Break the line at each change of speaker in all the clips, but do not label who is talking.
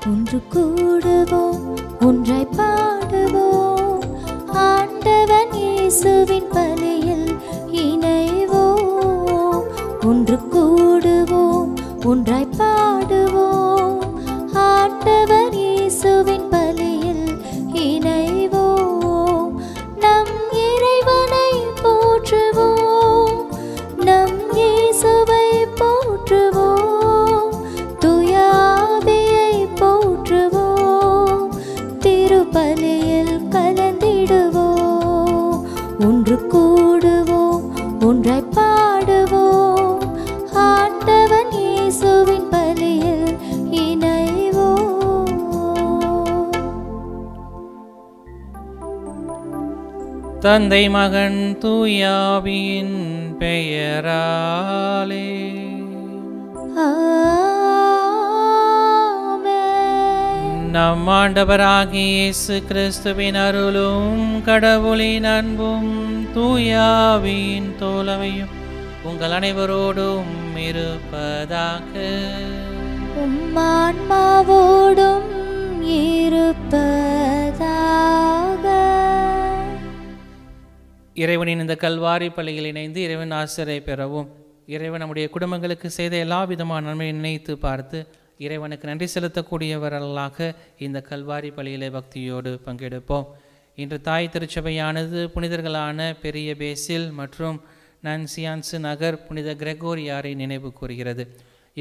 ஒன்று கூடுவோம், ஒன்றாய் பாடுவோம், ஆண்டவன் இயேசுவின் பலியில் இணைவோம். ஒன்று கூடுவோம், ஒன்றாய் பாடுவோம், ஆண்டவன் இயேசுவின் பலியில் இணைவோம். நம் இறைவனை போற்றுவோம், நம் இயேசுவை போற்றுவோம், தூய ஆவியை போற்றுவோம், திருப்பலியில் கலந்திடுவோம். ஒன்று கூடுவோம், ஒன்றாய் பாடுவோம், ஆண்டவன் இயேசுவின் பலியில் இணைவோம்.
தந்தை மகன் தூயாவியின் பெயராலே
ஆமென்.
நம் ஆண்டவராகிய இயேசு கிறிஸ்துவின் அருளும் கடவுளின் அன்பும் தூயாவின் தோழமையும் உங்கள் அனைவரோடும் இருப்பதாக.
உம் ஆன்மாவோடும் இருப்பதாக.
இறைவனின் இந்த கல்வாரி பள்ளியில் இணைந்து இறைவன் ஆசிரியை பெறவும், இறைவன் நம்முடைய குடும்பங்களுக்கு செய்த எல்லா விதமான நன்மையை நினைத்து பார்த்து இறைவனுக்கு நன்றி செலுத்தக்கூடியவர்களாக இந்த கல்வாரி பள்ளியிலே பக்தியோடு பங்கெடுப்போம். இன்று தாய் திருச்சபையானது புனிதர்களான பெரிய பேசில் மற்றும் நன்சியான்சு நகர் புனித கிரெகோரியாரை நினைவு கூறுகிறது.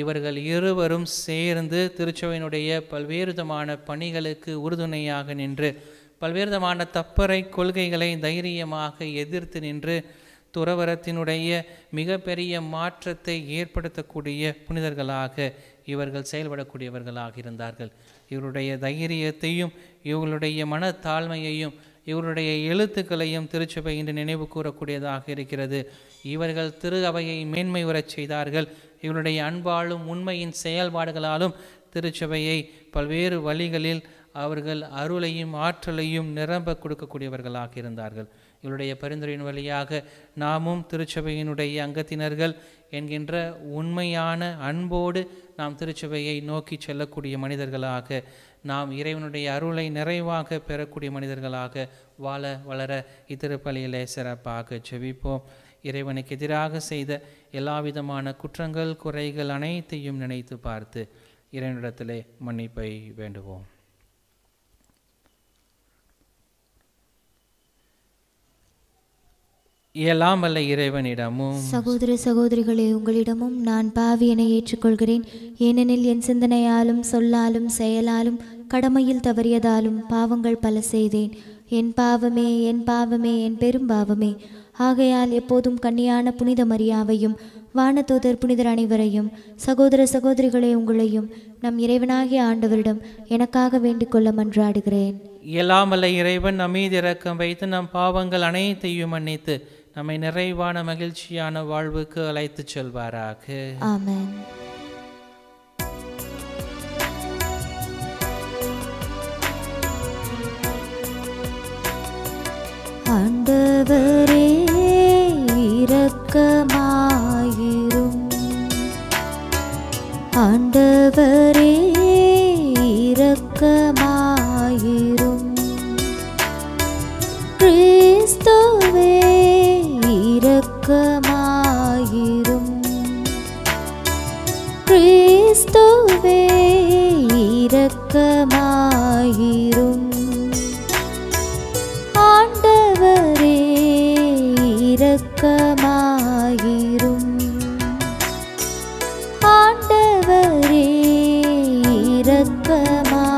இவர்கள் இருவரும் சேர்ந்து திருச்சபையினுடைய பல்வேறுதமான பணிகளுக்கு உறுதுணையாக நின்று பல்வேறுதமான தப்பறை கொள்கைகளை தைரியமாக எதிர்த்து நின்று துறவரத்தினுடைய மிகப்பெரிய மாற்றத்தை ஏற்படுத்தக்கூடிய புனிதர்களாக இவர்கள் செயல்படக்கூடியவர்களாக இருந்தார்கள். இவருடைய தைரியத்தையும் இவர்களுடைய மனத்தாழ்மையையும் இவருடைய எழுத்துக்களையும் திருச்சபை இன்று நினைவு கூறக்கூடியதாக இருக்கிறது. இவர்கள் திரு அவையை மேன்மை உறச் செய்தார்கள். இவருடைய அன்பாலும் உண்மையின் செயல்பாடுகளாலும் திருச்சபையை பல்வேறு வழிகளில் அவர்கள் அருளையும் ஆற்றலையும் நிரம்ப கொடுக்கக்கூடியவர்களாக இருந்தார்கள். இவருடைய பரிந்துரையின் வழியாக நாமும் திருச்சபையினுடைய அங்கத்தினர்கள் என்கின்ற உண்மையான அன்போடு நாம் திருச்சபையை நோக்கி செல்லக்கூடிய மனிதர்களாக, நாம் இறைவனுடைய அருளை நிறைவாக பெறக்கூடிய மனிதர்களாக வாழ வளர இத்திருப்பலியிலே சிறப்பாக ஜெபிப்போம். இறைவனுக்கு எதிராக செய்த எல்லா விதமான குற்றங்கள் குறைகள் அனைத்தையும் நினைத்து பார்த்து இறைவனிடத்திலே மன்னிப்பை வேண்டுவோம். எல்லாம் வல்ல இறைவனிடமும்
சகோதர சகோதரிகளே, உங்களிடமும் நான் பாவியனை ஏற்றுக்கொள்கிறேன். ஏனெனில் என் சிந்தனையாலும் சொல்லாலும் செயலாலும் கடமையில் தவறியதாலும் பாவங்கள் பல செய்தேன். என் பாவமே, என் பாவமே, என் பெரும் பாவமே. ஆகையால் எப்போதும் கன்னியான புனித மரியாவையும் வானதூதர் புனிதர் அனைவரையும், சகோதர சகோதரிகளே உங்களையும் நம் இறைவனாகிய ஆண்டவரிடம் எனக்காக வேண்டிக் கொள்ள மன்றாடுகிறேன்.
எல்லாம் வல்ல இறைவன் நம் மீது இரக்கம் வைத்து நம் பாவங்கள் அனைத்தையும் மன்னித்து நம்மை நிறைவான மகிழ்ச்சியான வாழ்வுக்கு அழைத்து செல்வாராக.
ஆமென். ஆண்டவரே இரக்கமாயிரும், ஆண்டவரே இரக்கமாயிரும், கிறிஸ்துவே இரக்கமாயிரும், கிறிஸ்துவே இரக்கமாயிரும், ஆண்டவரே இரக்கமாயிரும், ஆண்டவரே இரக்கமாயிரும்.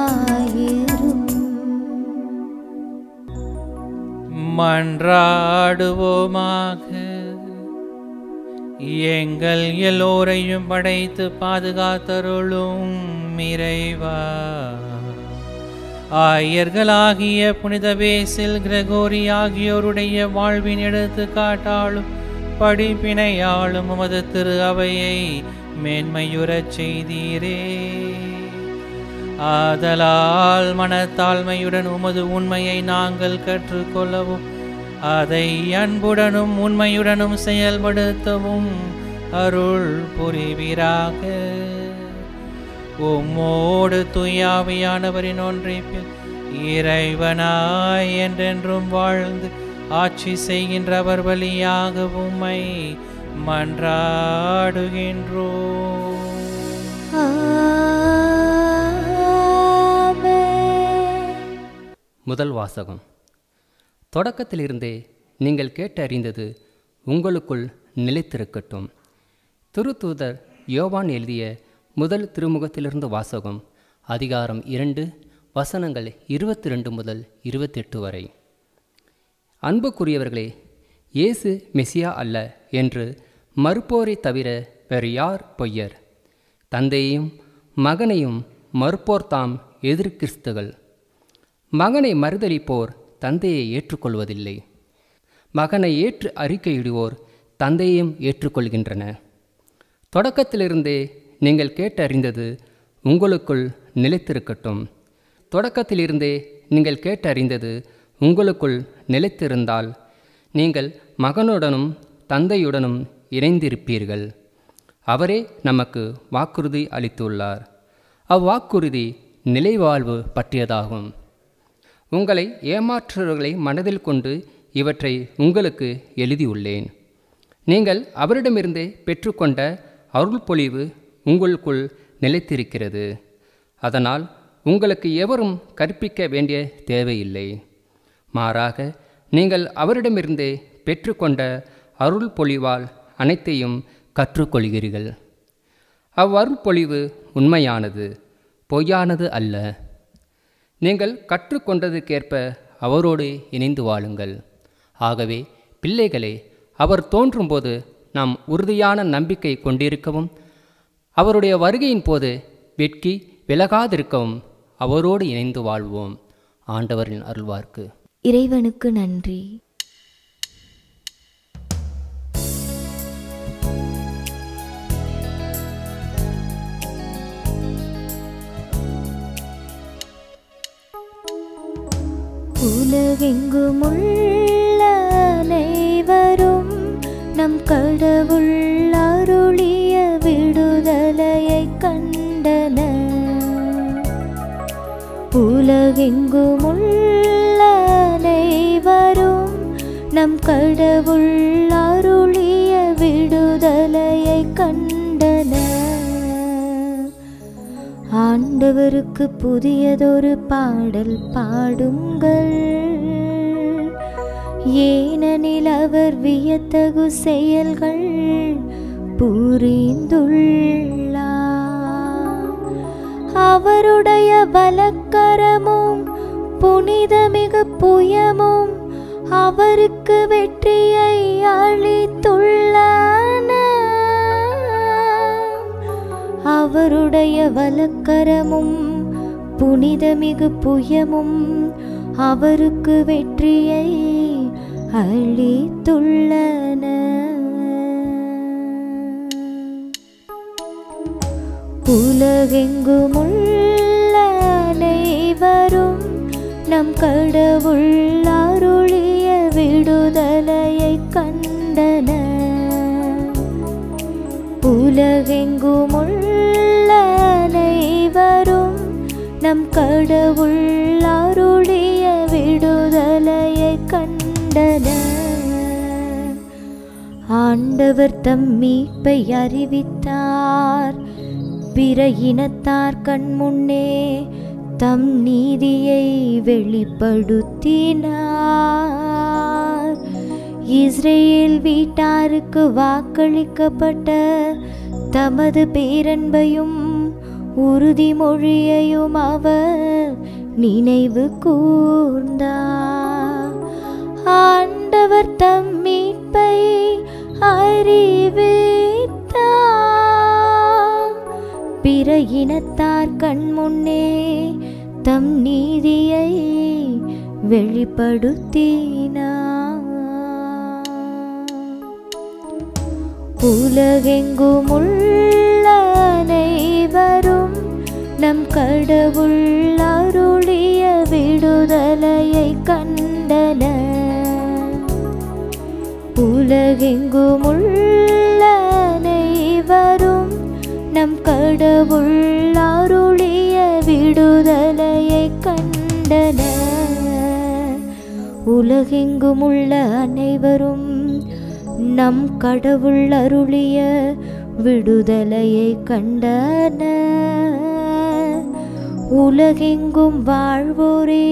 மன்றாடுவோமாக. எங்கள் எல்லோரையும் படைத்து பாதுகாத்தருளும் இறைவா, ஆயர்களாகிய புனித பேசில் கிரெகோரி ஆகியோருடைய வாழ்வின் எடுத்துக்காட்டாலும் படிப்பினையாலும் உமது திரு அவையை மேன்மையுறச் செய்தீரே. ஆதலால் மனத்தாழ்மையுடன் உமது உண்மையை நாங்கள் கற்றுக்கொள்ளவும் அதை அன்புடனும் உண்மையுடனும் செயல்படுத்தவும் அருள் புரிவீராக. உம்மோடு தூயாவியானவரின் ஒன்றிப்பில் இறைவனாய் என்றென்றும் வாழ்ந்து ஆட்சி செய்கின்றவர் வழியாக உம்மை மன்றாடுகின்றோம்.
முதல் வாசகம். தொடக்கத்திலிருந்தே நீங்கள் கேட்டறிந்தது உங்களுக்குள் நிலைத்திருக்கட்டும். திருத்தூதர் யோவான் எழுதிய முதல் திருமுகத்திலிருந்து வாசகம். அதிகாரம் 2, வசனங்கள் 22 முதல் 28 வரை. அன்புக்குரியவர்களே, இயேசு மெசியா அல்ல என்று மறுப்போரை தவிர வேறு யார் பொய்யர்? தந்தையையும் மகனையும் மறுப்போர் தாம் எதிர்கிறிஸ்துகள். மகனை மறுதலிப்போர் தந்தையை ஏற்றுக்கொள்வதில்லை. மகனை ஏற்று அறிக்கையிடுவோர் தந்தையையும் ஏற்றுக்கொள்கின்றன. தொடக்கத்திலிருந்தே நீங்கள் கேட்டறிந்தது உங்களுக்குள் நிலைத்திருக்கட்டும். தொடக்கத்திலிருந்தே நீங்கள் கேட்டறிந்தது உங்களுக்குள் நிலைத்திருந்தால் நீங்கள் மகனுடனும் தந்தையுடனும் இணைந்திருப்பீர்கள். அவரே நமக்கு வாக்குறுதி அளித்துள்ளார். அவ்வாக்குறுதி நிலைவாழ்வு பற்றியதாகும். உங்களை ஏமாற்றுவர்களை மனதில் கொண்டு இவற்றை உங்களுக்கு எழுதியுள்ளேன். நீங்கள் அவரிடமிருந்தே பெற்றுக்கொண்ட அருள்பொழிவு உங்களுக்குள் நிலைத்திருக்கிறது. அதனால் உங்களுக்கு எவரும் கற்பிக்க வேண்டிய தேவையில்லை. மாறாக நீங்கள் அவரிடமிருந்தே பெற்றுக்கொண்ட அருள்பொழிவால் அனைத்தையும் கற்றுக்கொள்கிறீர்கள். அவ்வருள்பொழிவு உண்மையானது, பொய்யானது அல்ல. நீங்கள் கற்றுக்கொண்டதுக்கேற்ப அவரோடு இணைந்து வாழுங்கள். ஆகவே பிள்ளைகளே, அவர் தோன்றும்போது நாம் உறுதியான நம்பிக்கை கொண்டிருக்கவும் அவருடைய வருகையின் போது வெட்கி விலகாதிருக்கவும் அவரோடு இணைந்து வாழ்வோம். ஆண்டவரின் அருள்வார்க்கு.
இறைவனுக்கு நன்றி. உலகெங்குமுள்ள அனைவரும் நம் கடவுள் அருளிய விடுதலையை கண்டனர். உலகெங்குமுள்ள அனைவரும் நம் கடவுள் அருளிய விடுதலையை கண்டனர். ஆண்டவருக்கு புதியதொரு பாடல் பாடுங்கள், ஏனெனில் அவர் வியத்தகு செயல்கள் புரிந்துள்ளார். அவருடைய பலக்கரமும் புனிதமிகு புயமும் அவருக்கு வெற்றியை அளித்துள்ளன. அவருடைய வலக்கரமும் புனிதமிகு புயமும் அவருக்கு வெற்றியை அளித்துள்ளன. உலகெங்குமுள்ள அனைவரும் நம் கடவுள் அருளிய விடுதலையை கண்டனர். உலகெங்குமுள்ள அனைவரும் நம் கடவுள் அருளிய விடுதலையை கண்டனர். ஆண்டவர் தம் மீட்பை அறிவித்தார். பிற இனத்தார் கண்முன்னே தம் நீதியை வெளிப்படுத்தினார். இஸ்ரேல் வீட்டாருக்கு வாக்களிக்கப்பட்ட தமது பேரன்பையும் உறுதிமொழியையும் அவர் நினைவு கூர்ந்தார். ஆண்டவர் தம் மீட்பை அறிவித்தார். பிற இனத்தார் கண்முன்னே தம் நீதியை வெளிப்படுத்தினார். உலகெங்குமுள்ள அனைவரும் நம் கடவுள் அருளிய விடுதலையை கண்டனர். உலகெங்குமுள்ள அனைவரும் நம் கடவுள் கண்டனர். உலகெங்கும் உள்ள அனைவரும் நம் கடவுள் அருளிய விடுதலையை கண்டனர். உலகெங்கும் வாழ்வோரே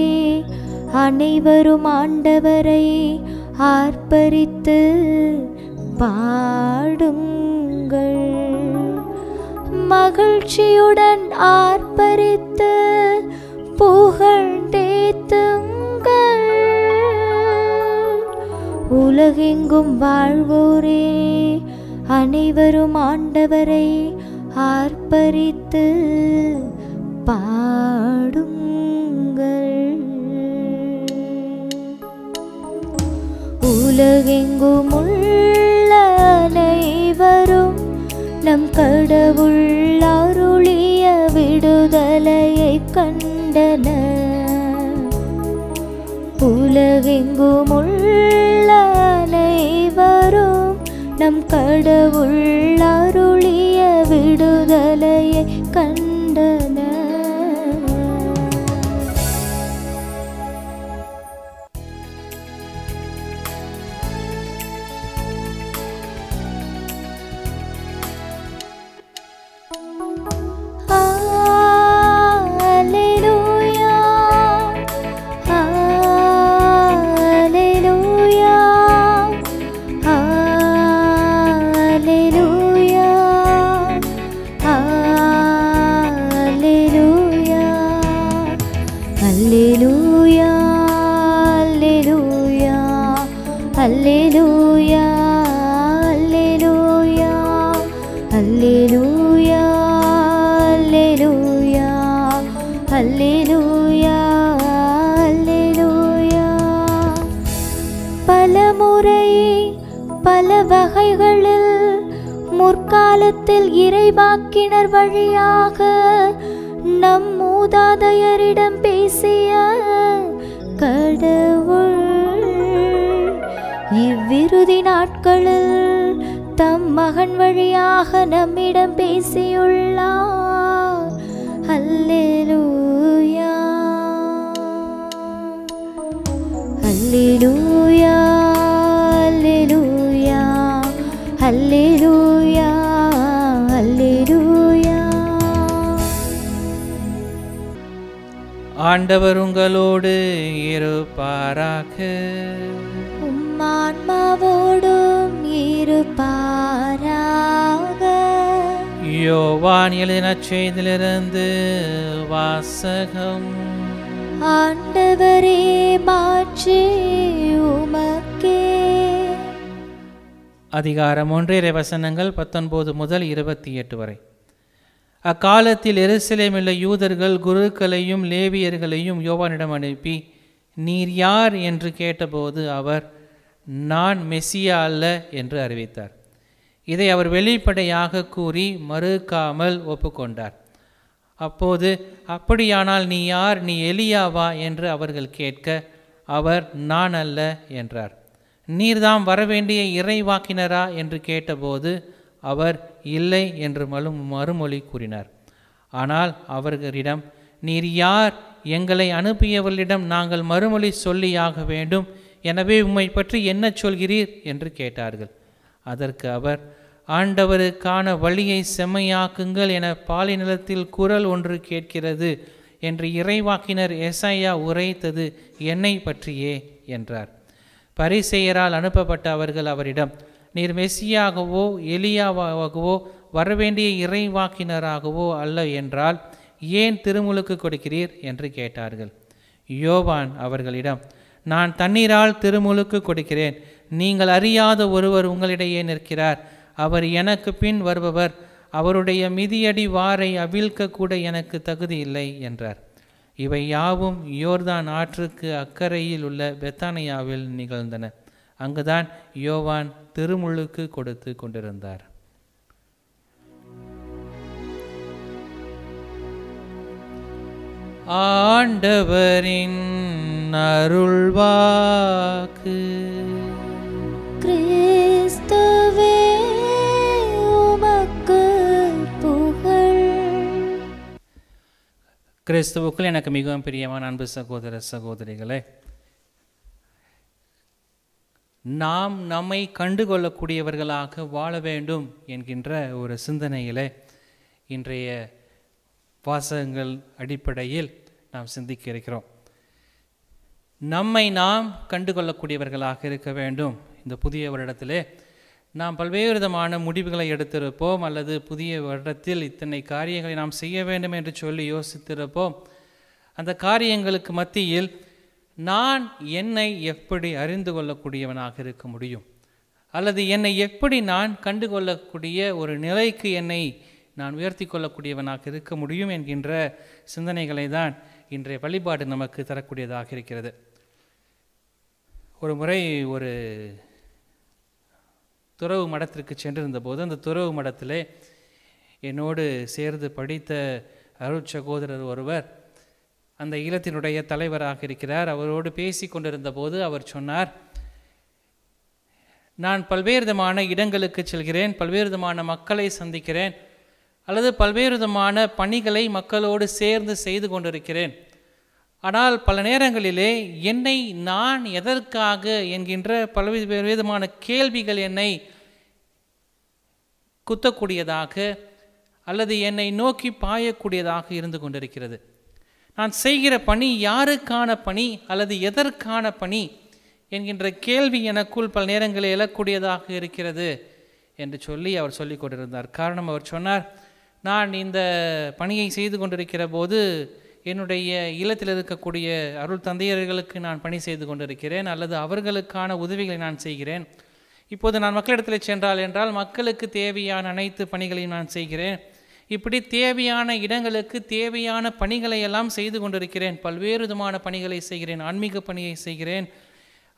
அனைவரும் ஆண்டவரை ஆர்ப்பரித்து பாடுங்கள். மகிழ்ச்சியுடன் ஆர்ப்பரித்து புகழ்ந்தேத்துங்கள். உலகெங்கும் வாழ்வோரே அனைவரும் ஆண்டவரை ஆர்ப்பரித்து பாடுங்கள். உலகெங்கும் உள்ள அனைவரும் நம் கடவுள் அருளிய விடுதலையை கண்டனர். உலகெங்கும் உள்ள அனைவரும் நம் கடவுள் அருளிய விடுதலையை கண்டனர். Alleluia, alleluia, alleluia, alleluia, alleluia, alleluia. பலமுறை பல வகைகளில் முற்காலத்தில் இறைவாக்கினர் வழியாக நம் மூதாதையரிடம் பேசிய கடவுள் இவ்விறுதி நாட்களில் தம் மகன் வழியாக நம்மிடம் பேசியுள்ளார். அல்லேலூயா, அல்லேலூயா, அல்லேலூயா, அல்லேலூயா, அல்லேலூயா.
ஆண்டவர் உங்களோடு இருப்பாராக.
ஆன்மாவோடும் இருப்பாராக.
யோவான் எழுதின செய்தியிலிருந்து வாசகம்.
ஆண்டவரே, மாட்சி உமக்கே.
அதிகாரம் 1 வசனங்கள் 19 முதல் 28 வரை. அக்காலத்தில் எருசலேமிலுள்ள யூதர்கள் குருக்களையும் லேவியர்களையும் யோவானிடம் அனுப்பி, நீர் யார் என்று கேட்டபோது அவர், நான் மெசியா அல்ல என்று அறிவித்தார். இதை அவர் வெளிப்படையாக கூறி மறுக்காமல் ஒப்புக்கொண்டார். அப்போது, அப்படியானால் நீ யார், நீ எலியாவா என்று அவர்கள் கேட்க, அவர், நான் அல்ல என்றார். நீர்தாம் வரவேண்டிய இறைவாக்கினரா என்று கேட்டபோது அவர், இல்லை என்று மறுமொழி கூறினார். ஆனால் அவர்களிடம், நீர் யார், எங்களை அனுப்பியவர்களிடம் நாங்கள் மறுமொழி சொல்லியாக வேண்டும், எனவே உம்மை பற்றி என்ன சொல்கிறீர் என்று கேட்டார்கள். அதற்கு அவர், ஆண்டவருக்கான வழியை செம்மையாக்குங்கள் என பாலை நிலத்தில் குரல் ஒன்று கேட்கிறது என்று இறைவாக்கினர் எசாயா உரைத்தது என்னை பற்றியே என்றார். பரிசேயரால் அனுப்பப்பட்ட அவர்கள் அவரிடம், நீர் மெசியாகவோ எலியாவாகவோ வரவேண்டிய இறைவாக்கினராகவோ அல்ல என்றால் ஏன் திருமுழுக்கு கொடுக்கிறீர் என்று கேட்டார்கள். யோவான் அவர்களிடம், நான் தண்ணீரால் திருமுழுக்கு கொடுக்கிறேன், நீங்கள் அறியாத ஒருவர் உங்களிடையே நிற்கிறார், அவர் எனக்கு பின் வருபவர், அவருடைய மிதியடி வாரை அவிழ்க்க கூட எனக்கு தகுதி இல்லை என்றார். இவை யாவும் யோர்தான் ஆற்றுக்கு அக்கறையில் உள்ள பெத்தானியாவில் நிகழ்ந்தன. அங்குதான் யோவான் திருமுழுக்கு கொடுத்து கொண்டிருந்தார். ஆண்டவரின் அருள்வாக்கு.
கிறிஸ்துவே உமக்கு புகழ்.
கிறிஸ்துவுக்குள் எனக்கு மிகவும் பிரியமான அன்பு சகோதர சகோதரிகளே, நாம் நம்மை கண்டுகொள்ளக்கூடியவர்களாக வாழ வேண்டும் என்கின்ற ஒரு சிந்தனையிலே இன்றைய வாசகங்கள் அடிப்படையில் நாம் சிந்திக்க இருக்கிறோம். நம்மை நாம் கண்டுகொள்ளக்கூடியவர்களாக இருக்க வேண்டும். இந்த புதிய வருடத்திலே நாம் பல்வேறு விதமான முடிவுகளை எடுத்திருப்போம், அல்லது புதிய வருடத்தில் இத்தனை காரியங்களை நாம் செய்ய வேண்டும் என்று சொல்லி யோசித்திருப்போம். அந்த காரியங்களுக்கு மத்தியில் நான் என்னை எப்படி அறிந்து கொள்ளக்கூடியவனாக இருக்க முடியும், அல்லது என்னை எப்படி நான் கண்டுகொள்ளக்கூடிய ஒரு நிலைக்கு என்னை நான் உயர்த்தி கொள்ளக்கூடியவனாக இருக்க முடியும் என்கின்ற சிந்தனைகளை தான் இன்றைய வழிபாடு நமக்கு தரக்கூடியதாக இருக்கிறது. ஒரு முறை ஒரு துறவு மடத்திற்கு சென்றிருந்த போது, அந்த துறவு மடத்திலே என்னோடு சேர்ந்து படித்த அருட்சகோதரர் ஒருவர் அந்த இல்லத்தினுடைய தலைவராக இருக்கிறார். அவரோடு பேசி கொண்டிருந்த போது அவர் சொன்னார், நான் பல்வேறு விதமான இடங்களுக்கு செல்கிறேன், பல்வேறு விதமான மக்களை சந்திக்கிறேன், அல்லது பல்வேறு விதமான பணிகளை மக்களோடு சேர்ந்து செய்து கொண்டிருக்கிறேன். ஆனால் பல நேரங்களிலே என்னை நான் எதற்காக என்கின்ற பல்வேறு விதமான கேள்விகள் என்னை குத்தக்கூடியதாக அல்லது என்னை நோக்கி பாயக்கூடியதாக இருந்து கொண்டிருக்கிறது. நான் செய்கிற பணி யாருக்கான பணி அல்லது எதற்கான பணி என்கின்ற கேள்வி எனக்குள் பல நேரங்களில் எழக்கூடியதாக இருக்கிறது என்று சொல்லி அவர் சொல்லிக் கொண்டிருந்தார். காரணம், அவர் சொன்னார், நான் இந்த பணியை செய்து கொண்டிருக்கிற போது என்னுடைய இல்லத்தில் இருக்கக்கூடிய அருள் தந்தையர்களுக்கு நான் பணி செய்து கொண்டிருக்கிறேன், அல்லது அவர்களுக்கான உதவிகளை நான் செய்கிறேன். இப்போது நான் மக்களிடத்தில் சென்றால் என்றால் மக்களுக்கு தேவையான அனைத்து பணிகளையும் நான் செய்கிறேன். இப்படி தேவையான இடங்களுக்கு தேவையான பணிகளை எல்லாம் செய்து கொண்டிருக்கிறேன். பல்வேறு விதமான பணிகளை செய்கிறேன். ஆன்மீக பணியை செய்கிறேன்,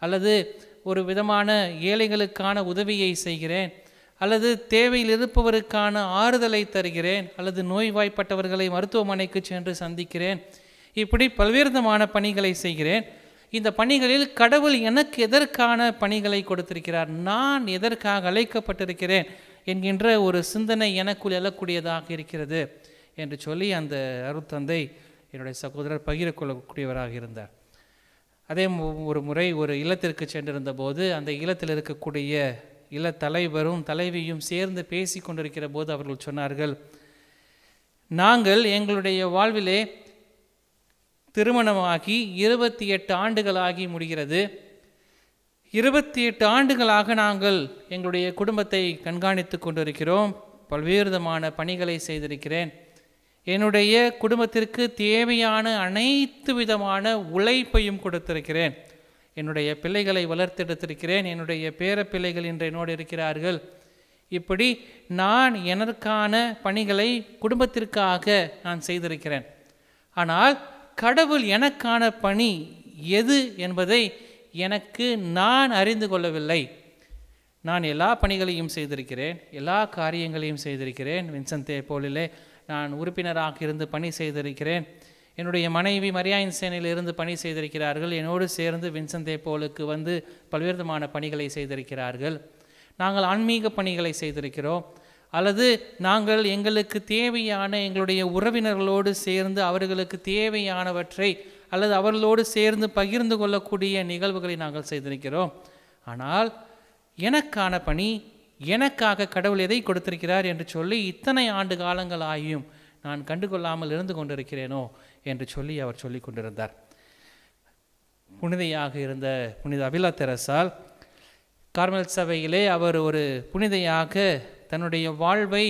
அல்லது ஒரு விதமான ஏழைகளுக்கான உதவியை செய்கிறேன், அல்லது தேவையில் இருப்பவருக்கான ஆறுதலை தருகிறேன், அல்லது நோய்வாய்ப்பட்டவர்களை மருத்துவமனைக்கு சென்று சந்திக்கிறேன். இப்படி பல்வேறு விதமான பணிகளை செய்கிறேன். இந்த பணிகளில் கடவுள் எனக்கு எதற்கான பணிகளை கொடுத்திருக்கிறார், நான் எதற்காக அழைக்கப்பட்டிருக்கிறேன் என்கின்ற ஒரு சிந்தனை எனக்குள் எழக்கூடியதாக இருக்கிறது என்று சொல்லி அந்த அருட்தந்தை என்னுடைய சகோதரர் பகிரக்கொள்ளக்கூடியவராக இருந்தார். அதே ஒரு முறை ஒரு இல்லத்திற்கு சென்றிருந்த போது அந்த இல்லத்தில் இருக்கக்கூடிய இல்ல தலைவரும் தலைவியும் சேர்ந்து பேசி கொண்டிருக்கிற போது அவர்கள் சொன்னார்கள், நாங்கள் எங்களுடைய வாழ்விலே திருமணமாகி 28 ஆண்டுகளாகி முடிகிறது. 28 ஆண்டுகளாக நாங்கள் எங்களுடைய குடும்பத்தை கண்காணித்து கொண்டிருக்கிறோம். பல்வேறு விதமான பணிகளை செய்திருக்கிறேன். என்னுடைய குடும்பத்திற்கு தேவையான அனைத்து விதமான உழைப்பையும் கொடுத்திருக்கிறேன். என்னுடைய பிள்ளைகளை வளர்த்தெடுத்திருக்கிறேன். என்னுடைய பேர பிள்ளைகள் இன்று என்னோடு இருக்கிறார்கள். இப்படி நான் எனக்கான பணிகளை குடும்பத்திற்காக நான் செய்திருக்கிறேன். ஆனால் கடவுள் எனக்கான பணி எது என்பதை எனக்கு நான் அறிந்து கொள்ளவில்லை. நான் எல்லா பணிகளையும் செய்திருக்கிறேன், எல்லா காரியங்களையும் செய்திருக்கிறேன். வின்சென்ட் போலிலே நான் உறுப்பினராக இருந்து பணி செய்திருக்கிறேன். என்னுடைய மனைவி மரியாயின் சேனையில் இருந்து பணி செய்திருக்கிறார்கள். என்னோடு சேர்ந்து வின்சென்ட் போலுக்கு வந்து பல்வேறு விதமான பணிகளை செய்திருக்கிறார்கள். நாங்கள் ஆன்மீக பணிகளை செய்திருக்கிறோம், அல்லது நாங்கள் எங்களுக்கு தேவையான எங்களுடைய உறவினர்களோடு சேர்ந்து அவர்களுக்கு தேவையானவற்றை அல்லது அவர்களோடு சேர்ந்து பகிர்ந்து கொள்ளக்கூடிய நிகழ்வுகளை நாங்கள் செய்திருக்கிறோம். ஆனால் எனக்கான பணி, எனக்காக கடவுள் எதை கொடுத்திருக்கிறார் என்று சொல்லி இத்தனை ஆண்டு காலங்கள் ஆகியும் நான் கண்டுகொள்ளாமல் இருந்து கொண்டிருக்கிறேனோ என்று சொல்லி அவர் சொல்லி கொண்டிருந்தார். புனிதையாக இருந்த புனித அபிலா தெரசால் கார்மல் சபையிலே அவர் ஒரு புனிதையாக தன்னுடைய வாழ்வை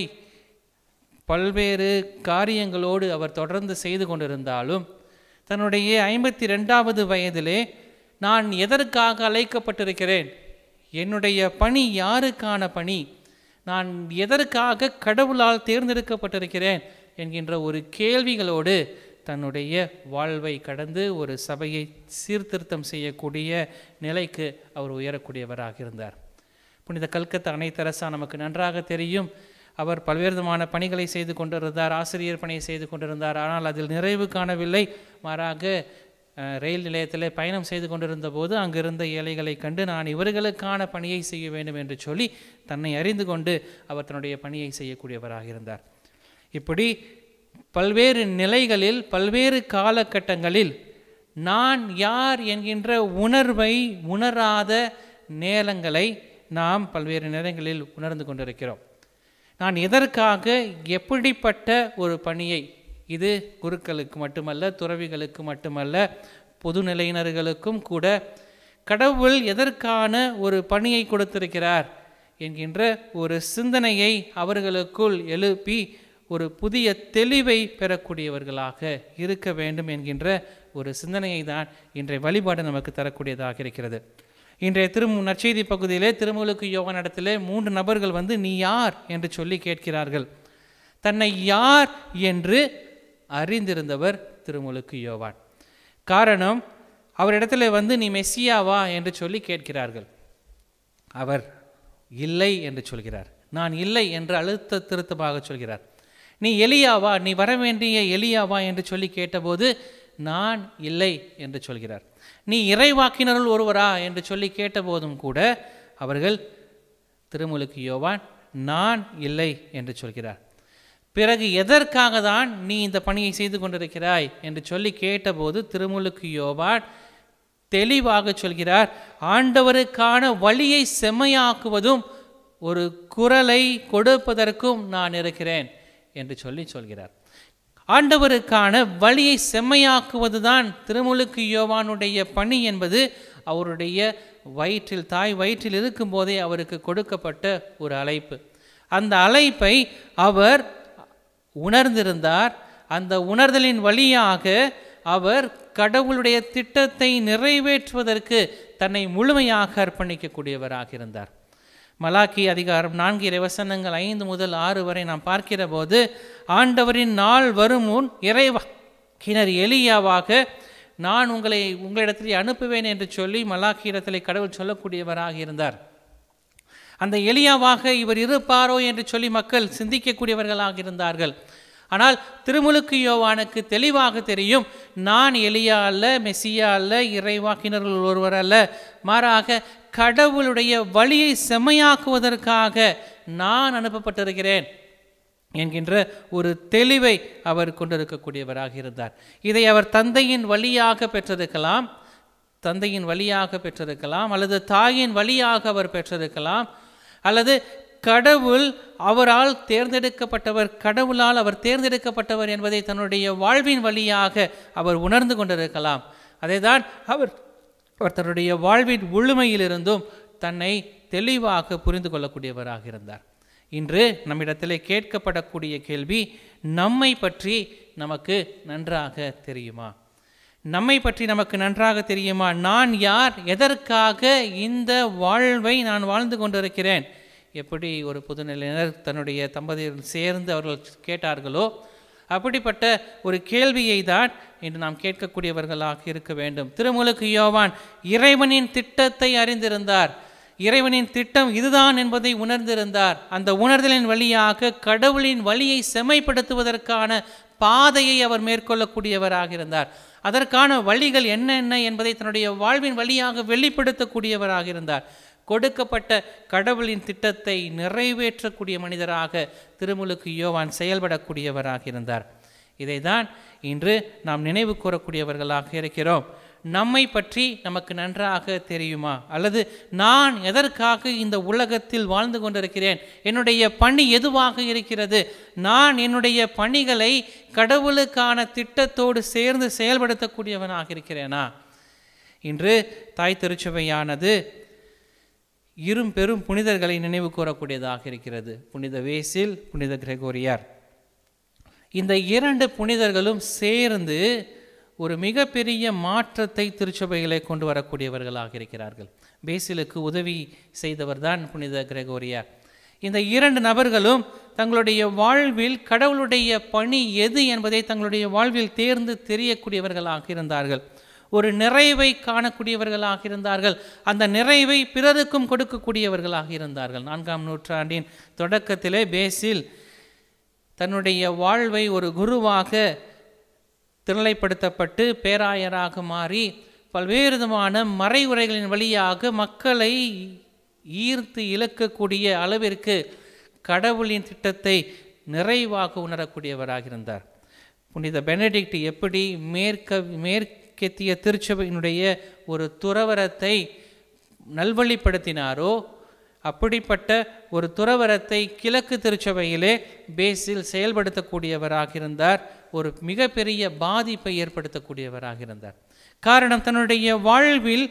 பல்வேறு காரியங்களோடு அவர் தொடர்ந்து செய்து கொண்டிருந்தாலும் தன்னுடைய 52வது வயதிலே நான் எதற்காக அழைக்கப்பட்டிருக்கிறேன், என்னுடைய பணி யாருக்கான பணி, நான் எதற்காக கடவுளால் தேர்ந்தெடுக்கப்பட்டிருக்கிறேன் என்கின்ற ஒரு கேள்விகளோடு தன்னுடைய வாழ்வை கடந்து ஒரு சபையை சீர்திருத்தம் செய்யக்கூடிய நிலைக்கு அவர் உயரக்கூடியவராக இருந்தார். புனித கல்கத்தா அன்னை தெரசா நமக்கு நன்றாக தெரியும். அவர் பல்வேறு விதமான பணிகளை செய்து கொண்டிருந்தார், ஆசிரியர் பணியை செய்து கொண்டிருந்தார். ஆனால் அதில் நிறைவு காணவில்லை. மாறாக ரயில் நிலையத்தில் பயணம் செய்து கொண்டிருந்த போது அங்கிருந்த ஏழைகளை கண்டு நான் இவர்களுக்கான பணியை செய்ய வேண்டும் என்று சொல்லி தன்னை அறிந்து கொண்டு அவர் தன்னுடைய பணியை செய்யக்கூடியவராக இருந்தார். இப்படி பல்வேறு நிலைகளில் பல்வேறு காலகட்டங்களில் நான் யார் என்கின்ற உணர்வை உணராத நேரங்களை நாம் பல்வேறு நேரங்களில் உணர்ந்து கொண்டிருக்கிறோம். நான் எதற்காக எப்படிப்பட்ட ஒரு பணியை, இது குருக்களுக்கு மட்டுமல்ல, துறவிகளுக்கு மட்டுமல்ல, பொதுநிலையினர்களுக்கும் கூட கடவுள் எதற்கான ஒரு பணியை கொடுத்திருக்கிறார் என்கின்ற ஒரு சிந்தனையை அவர்களுக்குள் எழுப்பி ஒரு புதிய தெளிவை பெறக்கூடியவர்களாக இருக்க வேண்டும் என்கின்ற ஒரு சிந்தனையை தான் இன்றைய வழிபாடு நமக்கு தரக்கூடியதாக இருக்கிறது. இன்றைய நற்செய்தி பகுதியிலே திருமுழுக்கு யோவான் இடத்திலே 3 நபர்கள் வந்து நீ யார் என்று சொல்லி கேட்கிறார்கள். தன்னை யார் என்று அறிந்திருந்தவர் திருமுழுக்கு யோவான். காரணம், அவரிடத்துல வந்து நீ மெசியாவா என்று சொல்லி கேட்கிறார்கள். அவர் இல்லை என்று சொல்கிறார். நான் இல்லை என்று அழுத்த திருத்தமாக சொல்கிறார். நீ எலியாவா, நீ வர வேண்டிய எலியாவா என்று சொல்லி கேட்டபோது நான் இல்லை என்று சொல்கிறார். நீ இறைவாக்கினருள் ஒருவரா என்று சொல்லி கேட்டபோதும் கூட அவர்கள் திருமுழுக்கு யோவான் நான் இல்லை என்று சொல்கிறார். பிறகு எதற்காக தான் நீ இந்த பணியை செய்து கொண்டிருக்கிறாய் என்று சொல்லி கேட்டபோது திருமுழுக்கு யோவான் தெளிவாக சொல்கிறார், ஆண்டவருக்கான வழியை செம்மையாக்குவதும் ஒரு குரலை கொடுப்பதற்கும் நான் இருக்கிறேன் என்று சொல்கிறார். ஆண்டவருக்கான வழியை செம்மையாக்குவது தான் திருமுழுக்கு யோவானுடைய பணி என்பது அவருடைய வயிற்றில், தாய் வயிற்றில் இருக்கும்போதே அவருக்கு கொடுக்கப்பட்ட ஒரு அழைப்பு. அந்த அழைப்பை அவர் உணர்ந்திருந்தார். அந்த உணர்தலின் வழியாக அவர் கடவுளுடைய திட்டத்தை நிறைவேற்றுவதற்கு தன்னை முழுமையாக அர்ப்பணிக்கக்கூடியவராக இருந்தார். மலாக்கி அதிகாரம் 4 இறைவசனங்கள் 5 முதல் 6 வரை நாம் பார்க்கிற போது, ஆண்டவரின் நாள் வரும் முன் இறைவாக்கினர் எலியாவாக நான் உங்களிடத்தில் அனுப்புவேன் என்று சொல்லி மலாக்கி இடத்திலே கடவுள் சொல்லக்கூடியவராக இருந்தார். அந்த எலியாவாக இவர் இருப்பாரோ என்று சொல்லி மக்கள் சிந்திக்கக்கூடியவர்களாக இருந்தார்கள். ஆனால் திருமுழுக்கு யோவானுக்கு தெளிவாக தெரியும், நான் எலியா அல்ல, மெசியா அல்ல, இறைவாக்கினர்கள் ஒருவர் அல்ல, மாறாக கடவுளுடைய வழியை செம்மையாக்குவதற்காக நான் அனுப்பப்பட்டிருக்கிறேன் என்கின்ற ஒரு தெளிவை அவர் கொண்டிருக்கக்கூடியவராக இருந்தார். இதை அவர் தந்தையின் வழியாக பெற்றிருக்கலாம், அல்லது தாயின் வழியாக அவர் பெற்றிருக்கலாம், அல்லது கடவுள் அவரால் தேர்ந்தெடுக்கப்பட்டவர், கடவுளால் அவர் தேர்ந்தெடுக்கப்பட்டவர் என்பதை தன்னுடைய வாழ்வின் வழியாக அவர் உணர்ந்து கொண்டிருக்கலாம். அதைதான் அவர் தன்னுடைய வாழ்வின் முழுமையிலிருந்தும் தன்னை தெளிவாக புரிந்து கொள்ளக்கூடியவராக இருந்தார். இன்று நம்மிடத்திலே கேட்கப்படக்கூடிய கேள்வி, நம்மை பற்றி நமக்கு நன்றாக தெரியுமா? நம்மை பற்றி நமக்கு நன்றாக தெரியுமா? நான் யார், எதற்காக இந்த வாழ்வை நான் வாழ்ந்து கொண்டிருக்கிறேன்? எப்படி ஒரு புதுநிலையினர் தன்னுடைய தம்பதியர் சேர்ந்து அவர்கள் கேட்டார்களோ, அப்படிப்பட்ட ஒரு கேள்வியை தான் இன்று நாம் கேட்கக்கூடியவர்களாக இருக்க வேண்டும். திருமுழுக்கு யோவான் இறைவனின் திட்டத்தை அறிந்திருந்தார். இறைவனின் திட்டம் இதுதான் என்பதை உணர்ந்திருந்தார். அந்த உணர்தலின் வழியாக கடவுளின் வழியை செம்மைப்படுத்துவதற்கான பாதையை அவர் மேற்கொள்ளக்கூடியவராக இருந்தார். அதற்கான வழிகள் என்னென்ன என்பதை தன்னுடைய வாழ்வின் வழியாக வெளிப்படுத்தக்கூடியவராக இருந்தார். கொடுக்கப்பட்ட கடவுளின் திட்டத்தை நிறைவேற்றக்கூடிய மனிதராக திருமுழுக்கு யோவான் செயல்படக்கூடியவராக இருந்தார். இதை தான் இன்று நாம் நினைவு கூறக்கூடியவர்களாக இருக்கிறோம். நம்மை பற்றி நமக்கு நன்றாக தெரியுமா? அல்லது நான் எதற்காக இந்த உலகத்தில் வாழ்ந்து கொண்டிருக்கிறேன்? என்னுடைய பணி எதுவாக இருக்கிறது? நான் என்னுடைய பணிகளை கடவுளுக்கான திட்டத்தோடு சேர்ந்து செயல்படுத்தக்கூடியவனாக இருக்கிறேனா? இன்று தாய் திருச்சபையானது பெரும் புனிதர்களை நினைவு கூறக்கூடியதாக இருக்கிறது. புனித வேசில், புனித கிரெகோரியார். இந்த 2 புனிதர்களும் சேர்ந்து ஒரு மிகப்பெரிய மாற்றத்தை திருச்சபைகளை கொண்டு வரக்கூடியவர்களாக இருக்கிறார்கள். பேசிலுக்கு உதவி செய்தவர் தான் புனித கிரெகோரியார். இந்த 2 நபர்களும் தங்களுடைய வாழ்வில் கடவுளுடைய பணி எது என்பதை தங்களுடைய வாழ்வில் தேர்ந்து தெரியக்கூடியவர்களாக இருந்தார்கள். ஒரு நிறைவை காணக்கூடியவர்களாக இருந்தார்கள். அந்த நிறைவை பிறருக்கும் கொடுக்கக்கூடியவர்களாக இருந்தார்கள். 4ஆம் நூற்றாண்டின் தொடக்கத்திலே பேசில் தன்னுடைய வாழ்வை ஒரு குருவாக திரளைப்படுத்தப்பட்டு பேராயராக மாறி பல்வேறு விதமான மறைவுரைகளின் வழியாக மக்களை ஈர்த்து இழக்கக்கூடிய அளவிற்கு கடவுளின் திட்டத்தை நிறைவாக உணரக்கூடியவராக இருந்தார். புனித பெனடிக்ட் எப்படி மேற்கத்திய திருச்சபையினுடைய ஒரு துறவரத்தை நல்வழிப்படுத்தினாரோ அப்படிப்பட்ட ஒரு துறவரத்தை கிழக்கு திருச்சபையிலே பேசில் செயல்படுத்தக்கூடியவராக இருந்தார். ஒரு மிகப்பெரிய பாதிப்பை ஏற்படுத்தக்கூடியவராக இருந்தார். காரணம், தன்னுடைய வாழ்வில்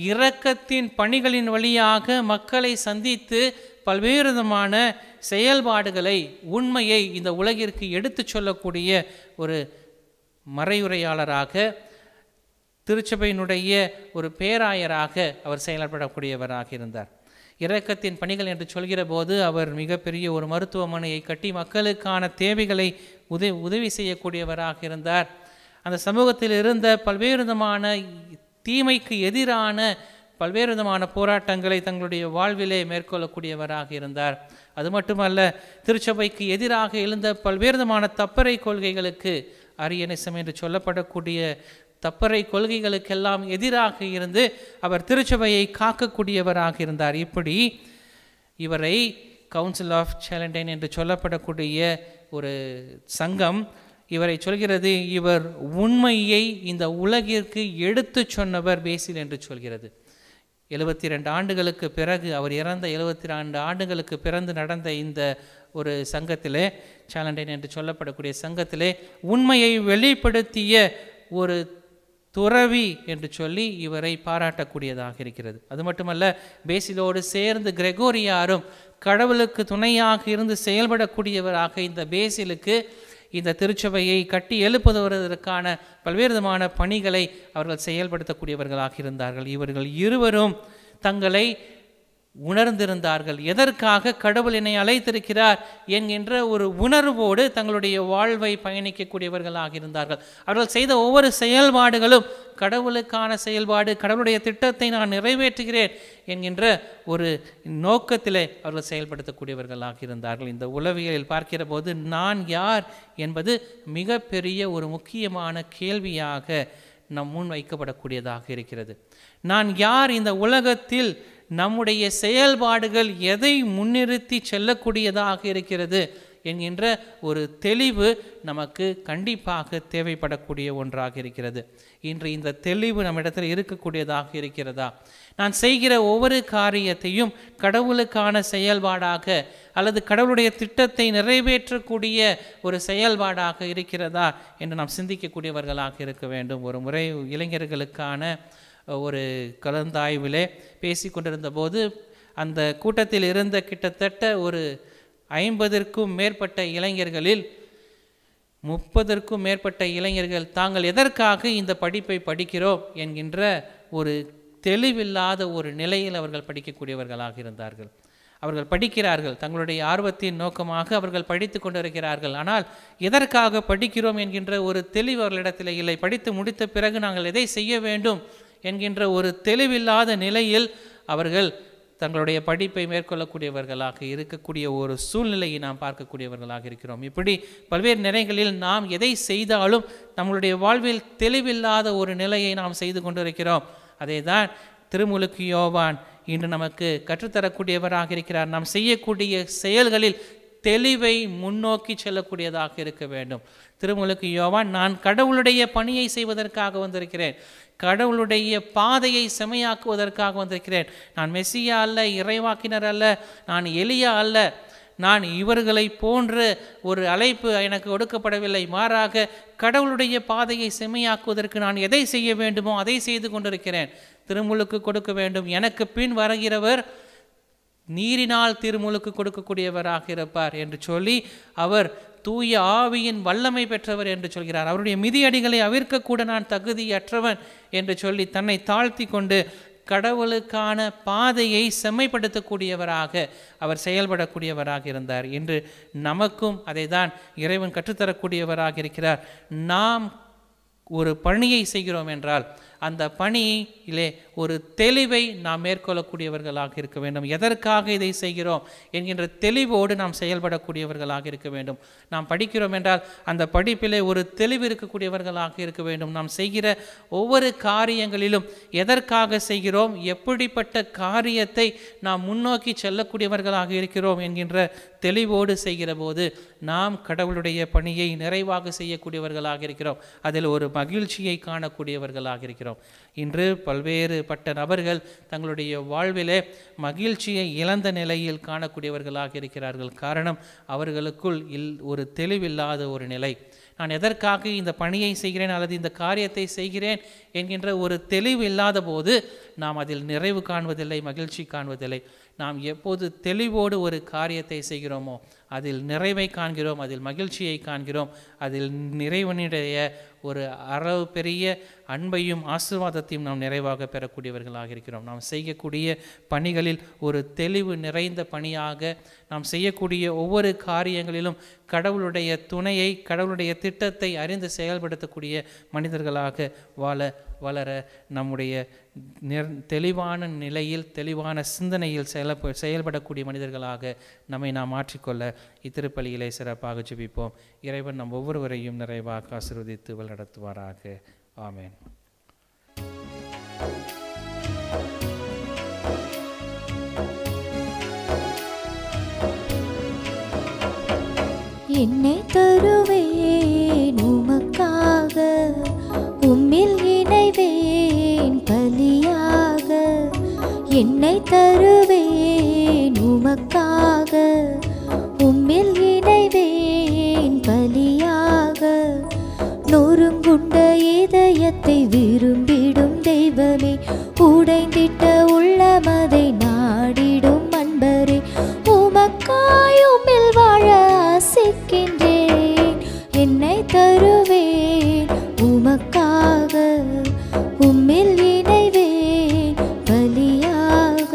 இரக்கத்தின் பணிகளின் வழியாக மக்களை சந்தித்து பல்வேறு விதமான செயல்பாடுகளை, உண்மையை இந்த உலகிற்கு எடுத்து சொல்லக்கூடிய ஒரு மறையுரையாளராக, திருச்சபையினுடைய ஒரு பேராயராக அவர் செயல்படக்கூடியவராக இருந்தார். இரக்கத்தின் பணிகள் என்று சொல்கிற போது அவர் மிகப்பெரிய ஒரு மருத்துவமனையை கட்டி மக்களுக்கான தேவைகளை உதவி செய்யக்கூடியவராக இருந்தார். அந்த சமூகத்தில் இருந்த பல்வேறு விதமான தீமைக்கு எதிரான பல்வேறு விதமான போராட்டங்களை தங்களுடைய வாழ்விலே மேற்கொள்ளக்கூடியவராக இருந்தார். அது மட்டுமல்ல, திருச்சபைக்கு எதிராக எழுந்த பல்வேறு விதமான தப்பறை கொள்கைகளுக்கு, அரியனிசம் என்று சொல்லப்படக்கூடிய தப்பறை கொள்கைகளுக்கெல்லாம் எதிராக இருந்து அவர் திருச்சபையை காக்கக்கூடியவராக இருந்தார். இப்படி இவரை கவுன்சில் ஆஃப் சேலண்டைன் என்று சொல்லப்படக்கூடிய ஒரு சங்கம் இவரை சொல்கிறது, இவர் உண்மையை இந்த உலகிற்கு எடுத்து சொன்னவர் பேசில் என்று சொல்கிறது. 72 ஆண்டுகளுக்கு பிறகு, அவர் இறந்த 72 ஆண்டுகளுக்கு பிறந்து நடந்த இந்த ஒரு சங்கத்திலே, சேலண்டைன் என்று சொல்லப்படக்கூடிய சங்கத்திலே உண்மையை வெளிப்படுத்திய ஒரு துறவி என்று சொல்லி இவரை பாராட்டக்கூடியதாக இருக்கிறது. அது மட்டுமல்ல, பேசிலோடு சேர்ந்து கிரெகோரியாரும் கடவுளுக்கு துணையாக இருந்து செயல்படக்கூடியவராக இந்த பேசிலுக்கு இந்த திருச்சபையை கட்டி எழுப்புவதற்கான பல்வேறு விதமான பணிகளை அவர்கள் செயல்படுத்தக்கூடியவர்களாக இருந்தார்கள். இவர்கள் இருவரும் தங்களை உணர்ந்திருந்தார்கள். எதற்காக கடவுள் என்னை அழைத்திருக்கிறார் என்கின்ற ஒரு உணர்வோடு தங்களுடைய வாழ்வை பயணிக்கக்கூடியவர்களாக இருந்தார்கள். அவர்கள் செய்த ஒவ்வொரு செயல்பாடுகளும் கடவுளுக்கான செயல்பாடு, கடவுளுடைய திட்டத்தை நான் நிறைவேற்றுகிறேன் என்கின்ற ஒரு நோக்கத்திலே அவர்கள் செயல்படுத்தக்கூடியவர்களாக இருந்தார்கள். இந்த உளவியலில் பார்க்கிற போது நான் யார் என்பது மிகப்பெரிய ஒரு முக்கியமான கேள்வியாக நம் முன் வைக்கப்படக்கூடியதாக இருக்கிறது. நான் யார், இந்த உலகத்தில் நம்முடைய செயல்பாடுகள் எதை முன்னிறுத்தி செல்லக்கூடியதாக இருக்கிறது என்கின்ற ஒரு தெளிவு நமக்கு கண்டிப்பாக தேவைப்படக்கூடிய ஒன்றாக இருக்கிறது. இன்று இந்த தெளிவு நம்மிடத்தில் இருக்கக்கூடியதாக இருக்கிறதா? நான் செய்கிற ஒவ்வொரு காரியத்தையும் கடவுளுக்கான செயல்பாடாக அல்லது கடவுளுடைய திட்டத்தை நிறைவேற்றக்கூடிய ஒரு செயல்பாடாக இருக்கிறதா என்று நாம் சிந்திக்கக்கூடியவர்களாக இருக்க வேண்டும். ஒரு முறை இளைஞர்களுக்கான ஒரு கலந்தாய்விலே பேசி கொண்டிருந்த போது அந்த கூட்டத்தில் இருந்த கிட்டத்தட்ட ஒரு 50க்கும் மேற்பட்ட இளைஞர்களில் 30க்கும் மேற்பட்ட இளைஞர்கள் தாங்கள் எதற்காக இந்த படிப்பை படிக்கிறோம் என்கின்ற ஒரு தெளிவில்லாத ஒரு நிலையில் அவர்கள் படிக்கக்கூடியவர்களாக இருந்தார்கள். அவர்கள் படிக்கிறார்கள், தங்களுடைய ஆர்வத்தின் நோக்கமாக அவர்கள் படித்து கொண்டிருக்கிறார்கள். ஆனால் எதற்காக படிக்கிறோம் என்கின்ற ஒரு தெளிவு அவர்களிடத்தில் இல்லை. படித்து முடித்த பிறகு நாங்கள் எதை செய்ய வேண்டும் என்கின்ற ஒரு தெளிவில்லாத நிலையில் அவர்கள் தங்களுடைய படிப்பை மேற்கொள்ளக்கூடியவர்களாக இருக்கக்கூடிய ஒரு சூழ்நிலையை நாம் பார்க்கக்கூடியவர்களாக இருக்கிறோம். இப்படி பல்வேறு நிலைகளில் நாம் எதை செய்தாலும் நம்மளுடைய வாழ்வில் தெளிவில்லாத ஒரு நிலையை நாம் செய்து கொண்டிருக்கிறோம். அதே தான் திருமுழுக்கு யோவான் இன்று நமக்கு கற்றுத்தரக்கூடியவராக இருக்கிறார். நாம் செய்யக்கூடிய செயல்களில் தெளிவை முன்னோக்கி செல்லக்கூடியதாக இருக்க வேண்டும். திருமுழுக்கு யோவான், நான் கடவுளுடைய பணியை செய்வதற்காக வந்திருக்கிறேன், கடவுளுடைய பாதையை செமையாக்குவதற்காக வந்திருக்கிறேன். நான் மெசியா அல்ல, இறைவாக்கினர் அல்ல, நான் எலியா அல்ல, நான் இவர்களை போன்ற ஒரு அழைப்பு எனக்கு கொடுக்கப்படவில்லை. மாறாக கடவுளுடைய பாதையை செமையாக்குவதற்கு நான் எதை செய்ய வேண்டுமோ அதை செய்து கொண்டிருக்கிறேன். திருமுழுக்கு கொடுக்க வேண்டும். எனக்கு பின் வருகிறவர் நீரினால் திருமுழுக்கு கொடுக்கக்கூடியவராக இருப்பார் என்று சொல்லி அவர் தூய ஆவியின் வல்லமை பெற்றவர் என்று சொல்கிறார். அவருடைய மிதியடிகளை அவிர்க்கக்கூட நான் தகுதியற்றவன் என்று சொல்லி தன்னை தாழ்த்தி கொண்டு கடவுளுக்கான பாதையை செம்மைப்படுத்தக்கூடியவராக அவர் செயல்படக்கூடியவராக இருந்தார். இன்று நமக்கும் அதை தான் இறைவன் கற்றுத்தரக்கூடியவராக இருக்கிறார். நாம் ஒரு பணியை செய்கிறோம் என்றால் அந்த பணியிலே ஒரு தெளிவை நாம் மேற்கொள்ளக்கூடியவர்களாக இருக்க வேண்டும். எதற்காக இதை செய்கிறோம் என்கின்ற தெளிவோடு நாம் செயல்படக்கூடியவர்களாக இருக்க வேண்டும். நாம் படிக்கிறோம் என்றால் அந்த படிப்பிலே ஒரு தெளிவு இருக்கக்கூடியவர்களாக இருக்க வேண்டும். நாம் செய்கிற ஒவ்வொரு காரியங்களிலும் எதற்காக செய்கிறோம், எப்படிப்பட்ட காரியத்தை நாம் முன்னோக்கி செல்லக்கூடியவர்களாக இருக்கிறோம் என்கின்ற தெளிவோடு செய்கிற போது நாம் கடவுளுடைய பணியை நிறைவாக செய்யக்கூடியவர்களாக இருக்கிறோம். அதில் ஒரு மகிழ்ச்சியை காணக்கூடியவர்களாக இருக்கிறோம். இன்று பல்வேறுபட்ட நபர்கள் தங்களுடைய வாழ்விலே மகிழ்ச்சியை இழந்த நிலையில் காணக்கூடியவர்களாக இருக்கிறார்கள். காரணம், அவர்களுக்குள் ஒரு தெளிவில்லாத ஒரு நிலை. நான் எதற்காக இந்த பணியை செய்கிறேன் அல்லது இந்த காரியத்தை செய்கிறேன் என்கின்ற ஒரு தெளிவு இல்லாத போது நாம் அதில் நிறைவு காண்பதில்லை, மகிழ்ச்சி காண்பதில்லை. நாம் எப்போது தெளிவோடு ஒரு காரியத்தை செய்கிறோமோ அதில் நிறைவை காண்கிறோம், அதில் மகிழ்ச்சியை காண்கிறோம், அதில் நிறைவனுடைய ஒரு அளவு பெரிய அன்பையும் ஆசீர்வாதத்தையும் நாம் நிறைவாக பெறக்கூடியவர்களாக இருக்கிறோம். நாம் செய்யக்கூடிய பணிகளில் ஒரு தெளிவு நிறைந்த பணியாக நாம் செய்யக்கூடிய ஒவ்வொரு காரியங்களிலும் கடவுளுடைய துணையை, கடவுளுடைய திட்டத்தை அறிந்து செயல்படுத்தக்கூடிய மனிதர்களாக வளர நம்முடைய தெளிவான நிலையில், தெளிவான சிந்தனையில் செயல்படக்கூடிய மனிதர்களாக நம்மை நாம் மாற்றிக்கொள்ள இத்திருப்பலியிலே சிறப்பாக ஜெபிப்போம். இறைவன் நம் ஒவ்வொருவரையும் நிறைவாக ஆசீர்வதித்து வழிநடத்துவாராக. ஆமென்.
என்னை தருவேன் உமக்காக, உம்மில் இணைவேன் பலியாக. என்னை தருவேன் உமக்காக, உம்மில் இணைவேன் பலியாக. நொறுங்குண்ட இதயத்தை விரும்பிடும் தெய்வமே, உடைந்திட்ட உள்ளமதை நாடிடும் அன்பரே, உமக்காய் உம்மில் வாழ ஆசிக்கின்றேன். என்னை தருவேன் உமக்காக, உம்மில் இணைவேன் பலியாக.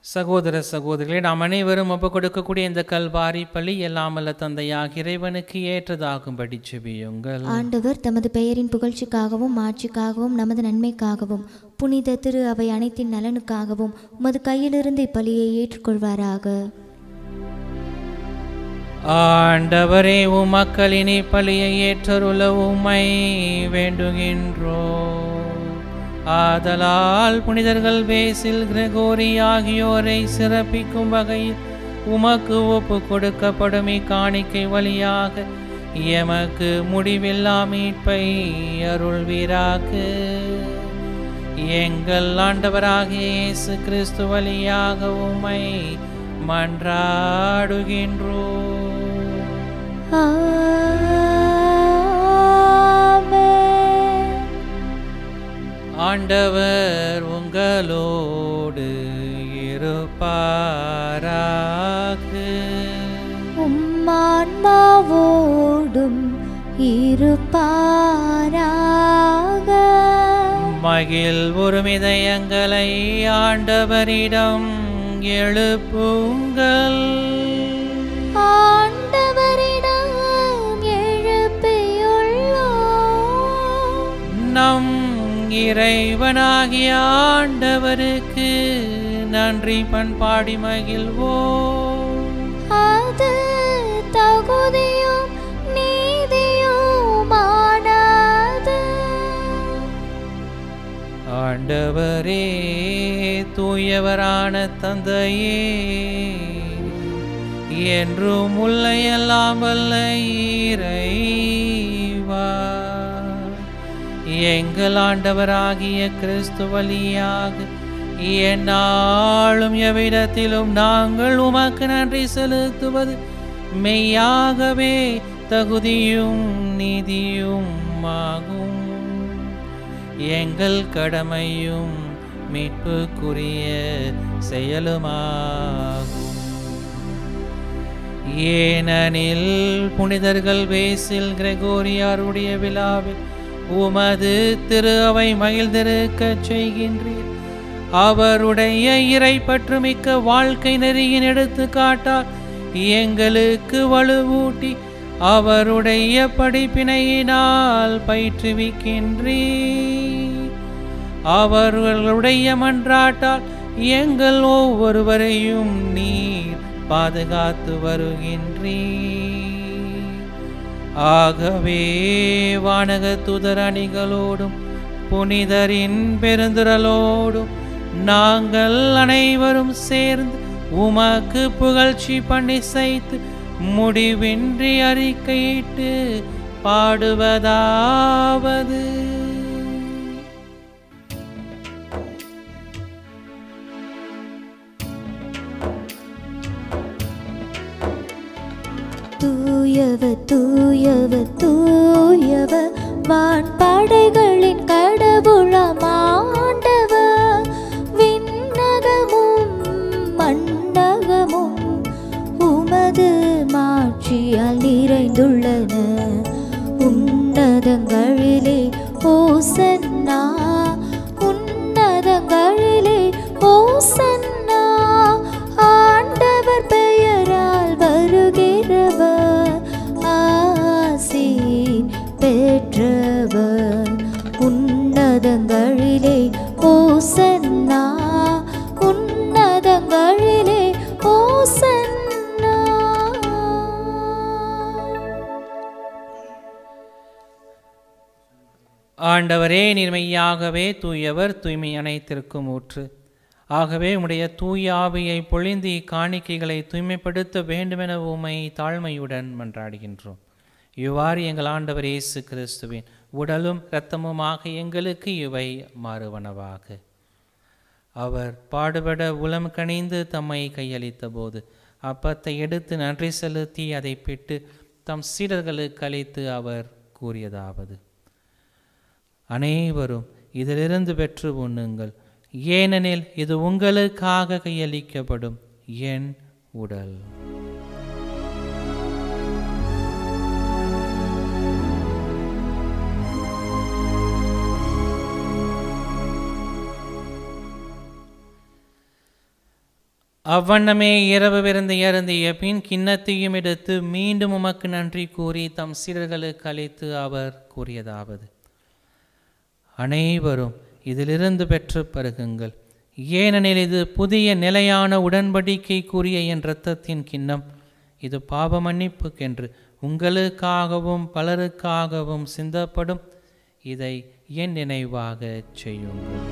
சகோதர சகோதரிகளே, நாம் அனைவரும் ஒப்பு கொடுக்கக்கூடிய இந்த கல்வாரி பலி எல்லாமல்ல தந்தையாக இறைவனுக்கு ஏற்றதாகும்படி ஜெபியுங்கள்.
ஆண்டவர் தமது பெயரின் புகழ்ச்சிக்காகவும் மாட்சிக்காகவும் நமது நன்மைக்காகவும் புனித திரு அவை அனைத்தின் நலனுக்காகவும் உமது கையிலிருந்து இப்பலியை ஏற்றுக்கொள்வாராக.
ஆண்டவரே, உமக்களின் இப்பலியை ஏற்றருள உம்மை வேண்டுகின்றோம். ஆதலால் புனிதர்கள் பேசில், கிரகோரி ஆகியோரை சிறப்பிக்கும் வகையில் உமக்கு ஒப்பு கொடுக்கப்படும் இக்காணிக்கை வழியாக எமக்கு முடிவில்லா மீட்பை அருள்வீராக. எங்கள் ஆண்டவராகிய இயேசு கிறிஸ்து வழியாக உம்மை மன்றாடுகின்றோம். ஆண்டவர் உங்களோடு இருப்பாராக.
உம்மான்மாவோடும் இருப்பாராக.
மகிழ் ஒருமிதயங்களை ஆண்டவரிடம் எழுப்புங்கள்.
ஆண்டவரிடம் எழுப்பியுள்ளோம்.
நம் இறைவனாகிய ஆண்டவருக்கு நன்றி பண்பாடி மகிழ்வோம்.
அது தகுதியும் நீதியுமானது.
ஆண்டவரே, தூயவரான தந்தையே, என்றும் உள்ள எல்லாம் வல்ல இறைவா, எங்கள் ஆண்டவராகிய கிறிஸ்து வழியாக எந்நாளும் எவ்விடத்திலும் நாங்கள் உமக்கு நன்றி செலுத்துவது மெய்யாகவே தகுதியும் நீதியும் ஆகும். எங்கள் கடமையும் மீட்புக்குரிய செயலுமாகும். ஏனெனில் புனிதர்கள் பேசில் கிரகோரியாருடைய விழாவில் உமது திரு அவை மகிழ்ந்திருக்கச் செய்கின்றீர். அவருடைய இறை பற்றுமிக்க வாழ்க்கை நெறியின் எடுத்துக்காட்டால் எங்களுக்கு வலுவூட்டி அவருடைய படிப்பினையினால் பயிற்றுவிக்கின்றீர். அவர்களுடைய மன்றாட்டால் எங்கள் ஒவ்வொருவரையும் நீர் பாதுகாத்து வருகின்றீர். ஆகவே வானக தூதர் அணிகளோடும் புனிதரின் பெருந்திரளோடும் நாங்கள் அனைவரும் சேர்ந்து உமக்கு புகழ்ச்சி பண்ணி செய்து முடிவின்றி அறிக்கையிட்டு பாடுவதாவது:
தூயவர் தூயவர் தூயவர் வான்படைகளின் கடவுளாம் ஆண்டவர். விண்ணகமும் மண்ணகமும் உமது மாட்சியால் நிறைந்துள்ளன. உன்னதங்களிலே ஓசன்னா, உன்னதங்களிலே ஓசன்னா. ஆண்டவர் பெயரால் வருகிறவர் ஆசீர் பெற்றவர். உன்னதங்களிலே ஓசன்னா, உன்னதங்களிலே ஓசன்னா.
ஆண்டவரே, நீர் மெய்யாகவே தூயவர், தூய்மை அனைத்திற்கும் ஊற்று. ஆகவே உம்முடைய தூய ஆவியை பொழிந்து இக்காணிக்கைகளை தூய்மைப்படுத்த வேண்டுமென உம்மை தாழ்மையுடன் மன்றாடுகின்றோம். இவ்வாறு எங்கள் ஆண்டவர் இயேசு கிறிஸ்துவின் உடலும் இரத்தமுமாக எங்களுக்கு இவை மாறுவனவாக. அவர் பாடுபட உளம் கனிந்து தம்மை கையளித்த போது அப்பத்தை எடுத்து நன்றி செலுத்தி அதை பிட்டு தம் சீடர்களுக்கு அளித்து அவர் கூறியதாவது: அனைவரும் இதிலிருந்து பெற்று உண்ணுங்கள், ஏனெனில் இது உங்களுக்காக கையளிக்கப்படும் என் உடல். அவ்வண்ணமே இரவு விருந்து அருந்திய பின் கிண்ணத்தையும் எடுத்து மீண்டும் உமக்கு நன்றி கூறி தம் சீடர்களுக்கு அளித்து அவர் கூறியதாவது: அனைவரும் இதிலிருந்து பெற்று பருகுங்கள், ஏனெனில் இது புதிய நிலையான உடன்படிக்கைக்குரிய என் இரத்தத்தின் கிண்ணம். இது பாவ மன்னிப்புக்கென்று உங்களுக்காகவும் பலருக்காகவும் சிந்தப்படும். இதை என் நினைவாக செய்யுங்கள்.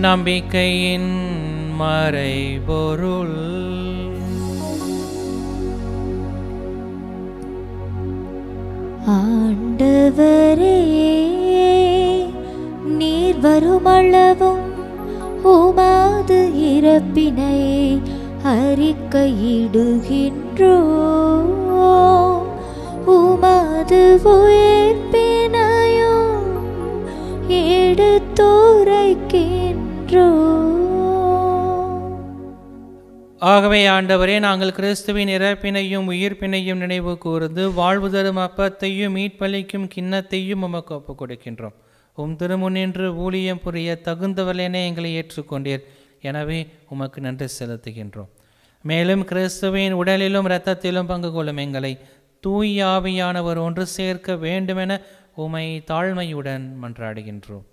நம்பிக்கையின் மறைபொருள்.
ஆண்டவரே, நீர் வருமளவும் உமது இறப்பினை அறிக்கையிடுகின்றோம். உமது உயிர்ப்பினையும் எடுத்துரைக்கின்றோம்.
ஆகவே ஆண்டவரே, நாங்கள் கிறிஸ்துவின் இறப்பினையும் உயிர்ப்பினையும் நினைவு கூர்ந்து வாழ்வு தரும் அப்பத்தையும் மீட்பளிக்கும் கிண்ணத்தையும் உமக்கு ஒப்புக் கொடுக்கின்றோம். உம் திருமுன்னின்று ஊழியம் புரிய தகுந்தவர்களென எங்களை ஏற்றுக்கொண்டீர். எனவே உமக்கு நன்றி செலுத்துகின்றோம். மேலும் கிறிஸ்துவின் உடலிலும் இரத்தத்திலும் பங்கு கொள்ளும் எங்களை தூய் ஆவியானவர் ஒன்று சேர்க்க வேண்டுமென உமை தாழ்மையுடன் மன்றாடுகின்றோம்.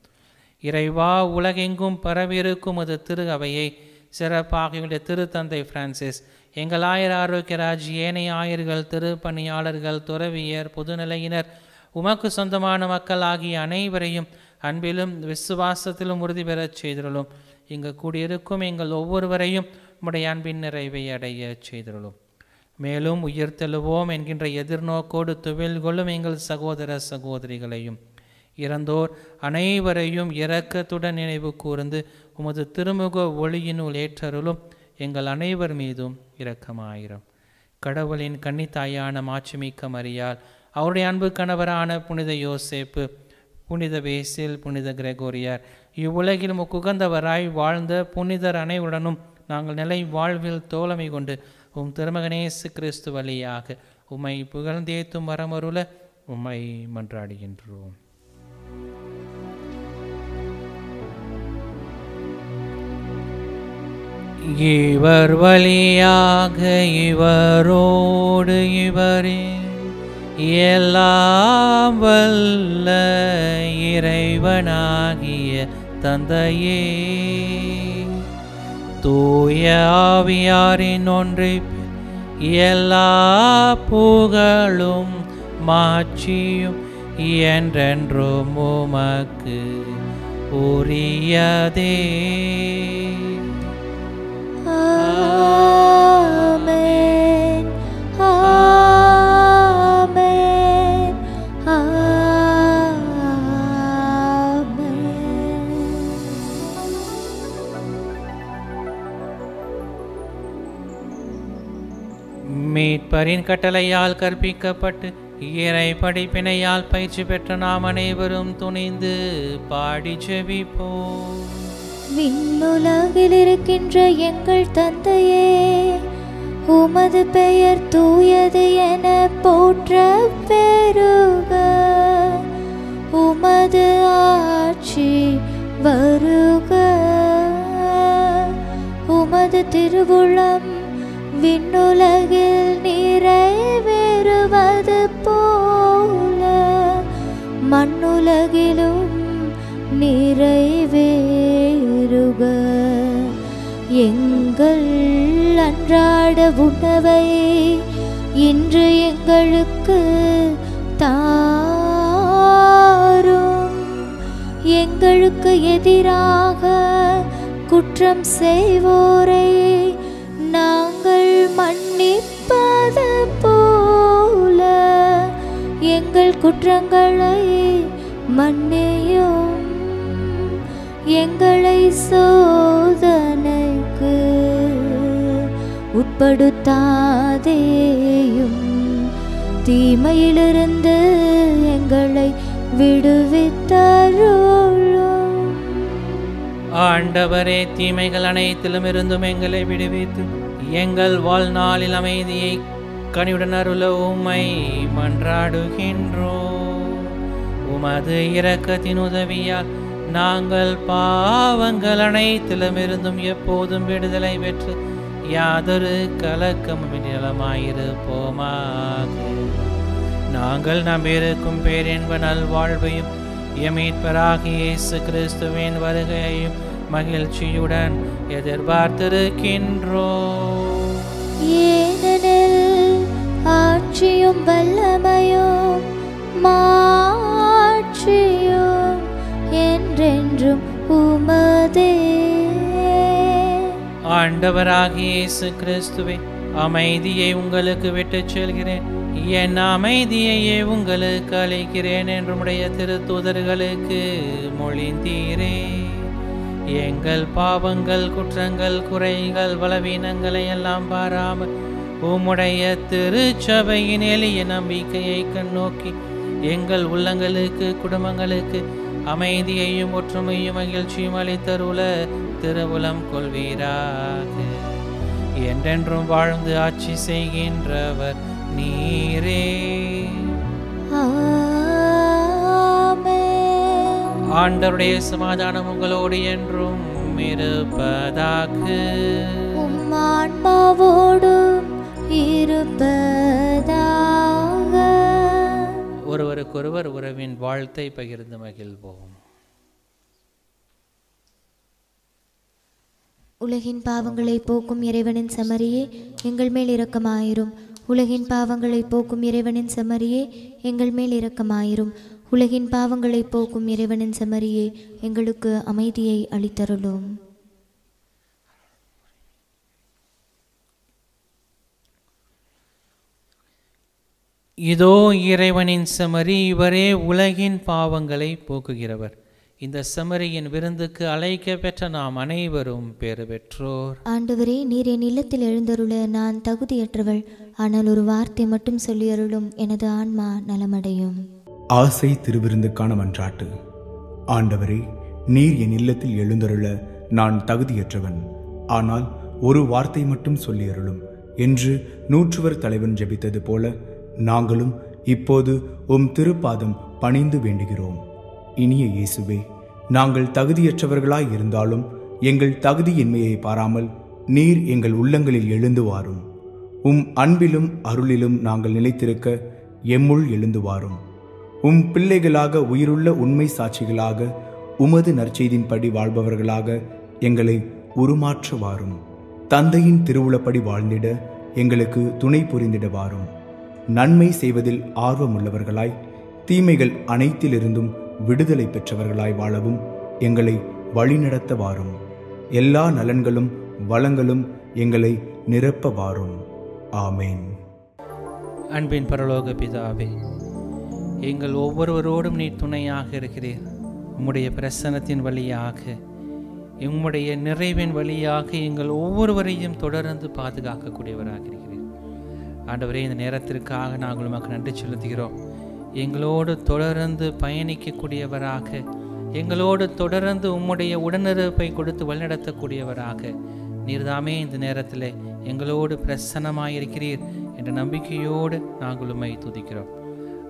இறைவா, உலகெங்கும் பரவியிருக்கும் அது திரு அவையை சிறப்பாக எங்களுடைய திருத்தந்தை பிரான்சிஸ், எங்கள் ஆயர் ஆரோக்கியராஜ், ஏனைய ஆயர்கள், திருப்பணியாளர்கள், துறவியர், பொதுநிலையினர், உமக்கு சொந்தமான மக்கள் ஆகிய அனைவரையும் அன்பிலும் விசுவாசத்திலும் உறுதி பெறச் செய்திருளும். இங்கு கூடியிருக்கும் எங்கள் ஒவ்வொருவரையும் உம்முடைய அன்பின் நிறைவை அடைய செய்திருளும். மேலும் உயிர்த்தெழுவோம் என்கின்ற எதிர்நோக்கோடு துவில் கொள்ளும் எங்கள் சகோதர சகோதரிகளையும் இறந்தோர் அனைவரையும் இரக்கத்துடன் நினைவு கூர்ந்து உமது திருமுக ஒளியினுள் ஏற்றருளும். எங்கள் அனைவர் மீதும் இரக்கமாயிரம். கடவுளின் கன்னித்தாயான மாட்சிமிக்க மரியாள், அவருடைய அன்பு கணவரான புனித யோசேப்பு, புனித பேசில், புனித கிரெகோரியார், இவ்வுலகில் முக்குகந்தவராய் வாழ்ந்த புனிதர் அனைவருடனும் நாங்கள் நிலை வாழ்வில் தோழமை கொண்டு உம் திருமகனேசு கிறிஸ்து வழியாக உம்மை புகழ்ந்தேத்தும் வரமருள உம்மை மன்றாடுகின்றோம். இவர் வழியாக இவரோடு இவரே எல்லாம் வல்ல இறைவனாகிய தந்தையே, தூய ஆவியாரின் ஒன்றிப்பில் எல்லா புகழும் மாட்சியும் என்றென்றும் உமக்கு உரியதே.
ஆமென், ஆமென், ஆமென்.
மீட்பரின் கட்டளையால் கற்பிக்கப்பட்டு இறை படிப்பினையால் பயிற்சி பெற்ற நாம் அனைவரும் துணிந்து பாடி ஜெபிப்போம்.
விண்ணுலகில் இருக்கின்ற எங்கள் தந்தையே, உமது பெயர் தூயது என போற்ற பெருக. உமது ஆட்சி வருக. உமது திருவுளம் விண்ணுலகில் நிறைவேறுவது போல மண்ணுலகிலும் நிறைவேறுக. எங்கள் அன்றாட உணவை இன்று எங்களுக்கு தாரும். எங்களுக்கு எதிராக குற்றம் செய்வோரை நாங்கள் மன்னிப்பது போல எங்கள் குற்றங்களை மன்னியும். எங்களை சோதனைக்கு உட்படுத்தாதேயும், தீமையிலிருந்து எங்களை விடுவித்தருளும்.
ஆண்டவரே, தீமைகள் அனைத்திலும் இருந்தும் எங்களை விடுவித்து எங்கள் வாழ்நாளில் அமைதியை கனிவுடன் அருள உம்மை மன்றாடுகின்றோம். உமது இரக்கத்தின் உதவியால் நாங்கள் பாவங்கள் அனைத்திலும் இருந்தும் எப்போதும் விடுதலை பெற்று யாதொரு கலக்கமும் நலமாயிருப்போமாக. நாங்கள் நம்பியிருக்கும் பேரின்ப நல்வாழ்வையும் மீட்பராகிய இயேசு கிறிஸ்துவின் வருகையையும் மகிழ்ச்சியுடன் எதிர்பார்த்திருக்கின்றோம்.
ஏனெனில் ஆட்சியும் வல்லமையும் மாட்சியும் என்றென்றும் உமதே.
ஆண்டவராகிய இயேசு கிறிஸ்துவே, அமைதியை உங்களுக்கு விட்டுச் செல்கிறேன், என் அமைதியையே உங்களுக்கு அளிக்கிறேன் என்று உம்முடைய திருத்தூதர்களுக்கு மொழிந்தீரே. எங்கள் பாவங்கள், குற்றங்கள், குறைகள், பலவீனங்களை எல்லாம் பாராமல் உம்முடைய திருச்சபையின் எளிய நம்பிக்கையை கண்ணோக்கி எங்கள் உள்ளங்களுக்கு, குடும்பங்களுக்கு அமைதியையும் ஒற்றுமையும் மகிழ்ச்சியும் அளித்தருள திருவுளம் கொள்வீராக. என்றென்றும் வாழ்ந்து ஆட்சி செய்கின்றவர் நீரே. ஆண்டவருடைய சமாதானம் உங்களோடு என்றும் இருப்பதாக.
உம் ஆன்மாவோடும் இருப்பதாக.
ஒருவருக்கொருவர் உறவின் வாழ்த்தை பகிர்ந்து மகிழ்வோம்.
உலகின் பாவங்களை போக்கும் இறைவனின் செம்மறியே, எங்கள் மேல் இரக்கமாயிரும். உலகின் பாவங்களை போக்கும் இறைவனின் செம்மறியே, எங்கள் மேல் இரக்கமாயிரும். உலகின் பாவங்களை போக்கும் இறைவனின் செம்மறியே, எங்களுக்கு அமைதியை அளித்தருளும்.
இதோ இறைவனின் செம்மறி, இவரே உலகின் பாவங்களை போக்குகிறவர். இந்த செம்மறியின் விருந்துக்கு அழைக்க பெற்ற நாம் அனைவரும் பேறு பெற்றோர்.
ஆண்டவரே, நீர் என் இல்லத்தில் எழுந்தருள நான் தகுதியற்றவள். ஆனால் ஒரு வார்த்தை மட்டும் சொல்லி அருளும், எனது ஆன்மா நலமடையும்.
ஆசை திருவிருந்துக்கான மன்றாட்டு. ஆண்டவரே, நீர் என் இல்லத்தில் எழுந்தருள நான் தகுதியற்றவன். ஆனால் ஒரு வார்த்தை மட்டும் சொல்லி அருளும் என்று 100 தலைவன் ஜெபித்தது போல நாங்களும் இப்போது உம் திருப்பாதம் பணிந்து வேண்டுகிறோம். இனிய இயேசுவே, நாங்கள் தகுதியற்றவர்களாய் இருந்தாலும் எங்கள் தகுதியின்மையை பாராமல் நீர் எங்கள் உள்ளங்களில் எழுந்து வாரும். உம் அன்பிலும் அருளிலும் நாங்கள் நிலைத்திருக்க எம்முள் எழுந்து வாரும். உம் பிள்ளைகளாக, உயிருள்ள உண்மை சாட்சிகளாக, உமது நற்செய்தின்படி வாழ்பவர்களாக எங்களை உருமாற்ற வாரும். தந்தையின் திருவுளப்படி வாழ்ந்திட எங்களுக்கு துணை புரிந்திட வாரும். நன்மை செய்வதில் ஆர்வமுள்ளவர்களாய், தீமைகள் அனைத்திலிருந்தும் விடுதலை பெற்றவர்களாய் வாழவும் எங்களை வழிநடத்த வாரும். எல்லா நலன்களும் வளங்களும் எங்களை நிரப்ப வாரும். ஆமேன்.
அன்பின் பரலோக பிதாவே, எங்கள் ஒவ்வொருவரோடும் நீர் துணையாக இருக்கிறீர். உம்முடைய பிரசன்னத்தின் வழியாக, உம்முடைய நிறைவின் வழியாக எங்கள் ஒவ்வொருவரையும் தொடர்ந்து பாதுகாக்கக்கூடியவராக இருக்கிறீர். ஆண்டவரே, இந்த நேரத்திற்காக நாங்கள் உமக்கு நன்றி செலுத்துகிறோம். எங்களோடு தொடர்ந்து பயணிக்கக்கூடியவராக, எங்களோடு தொடர்ந்து உம்முடைய உடனிருப்பை கொடுத்து வழிநடத்தக்கூடியவராக நீர்தாமே இந்த நேரத்தில் எங்களோடு பிரசன்னமாயிருக்கிறீர் என்ற நம்பிக்கையோடு நாங்கள் உம்மை துதிக்கிறோம்.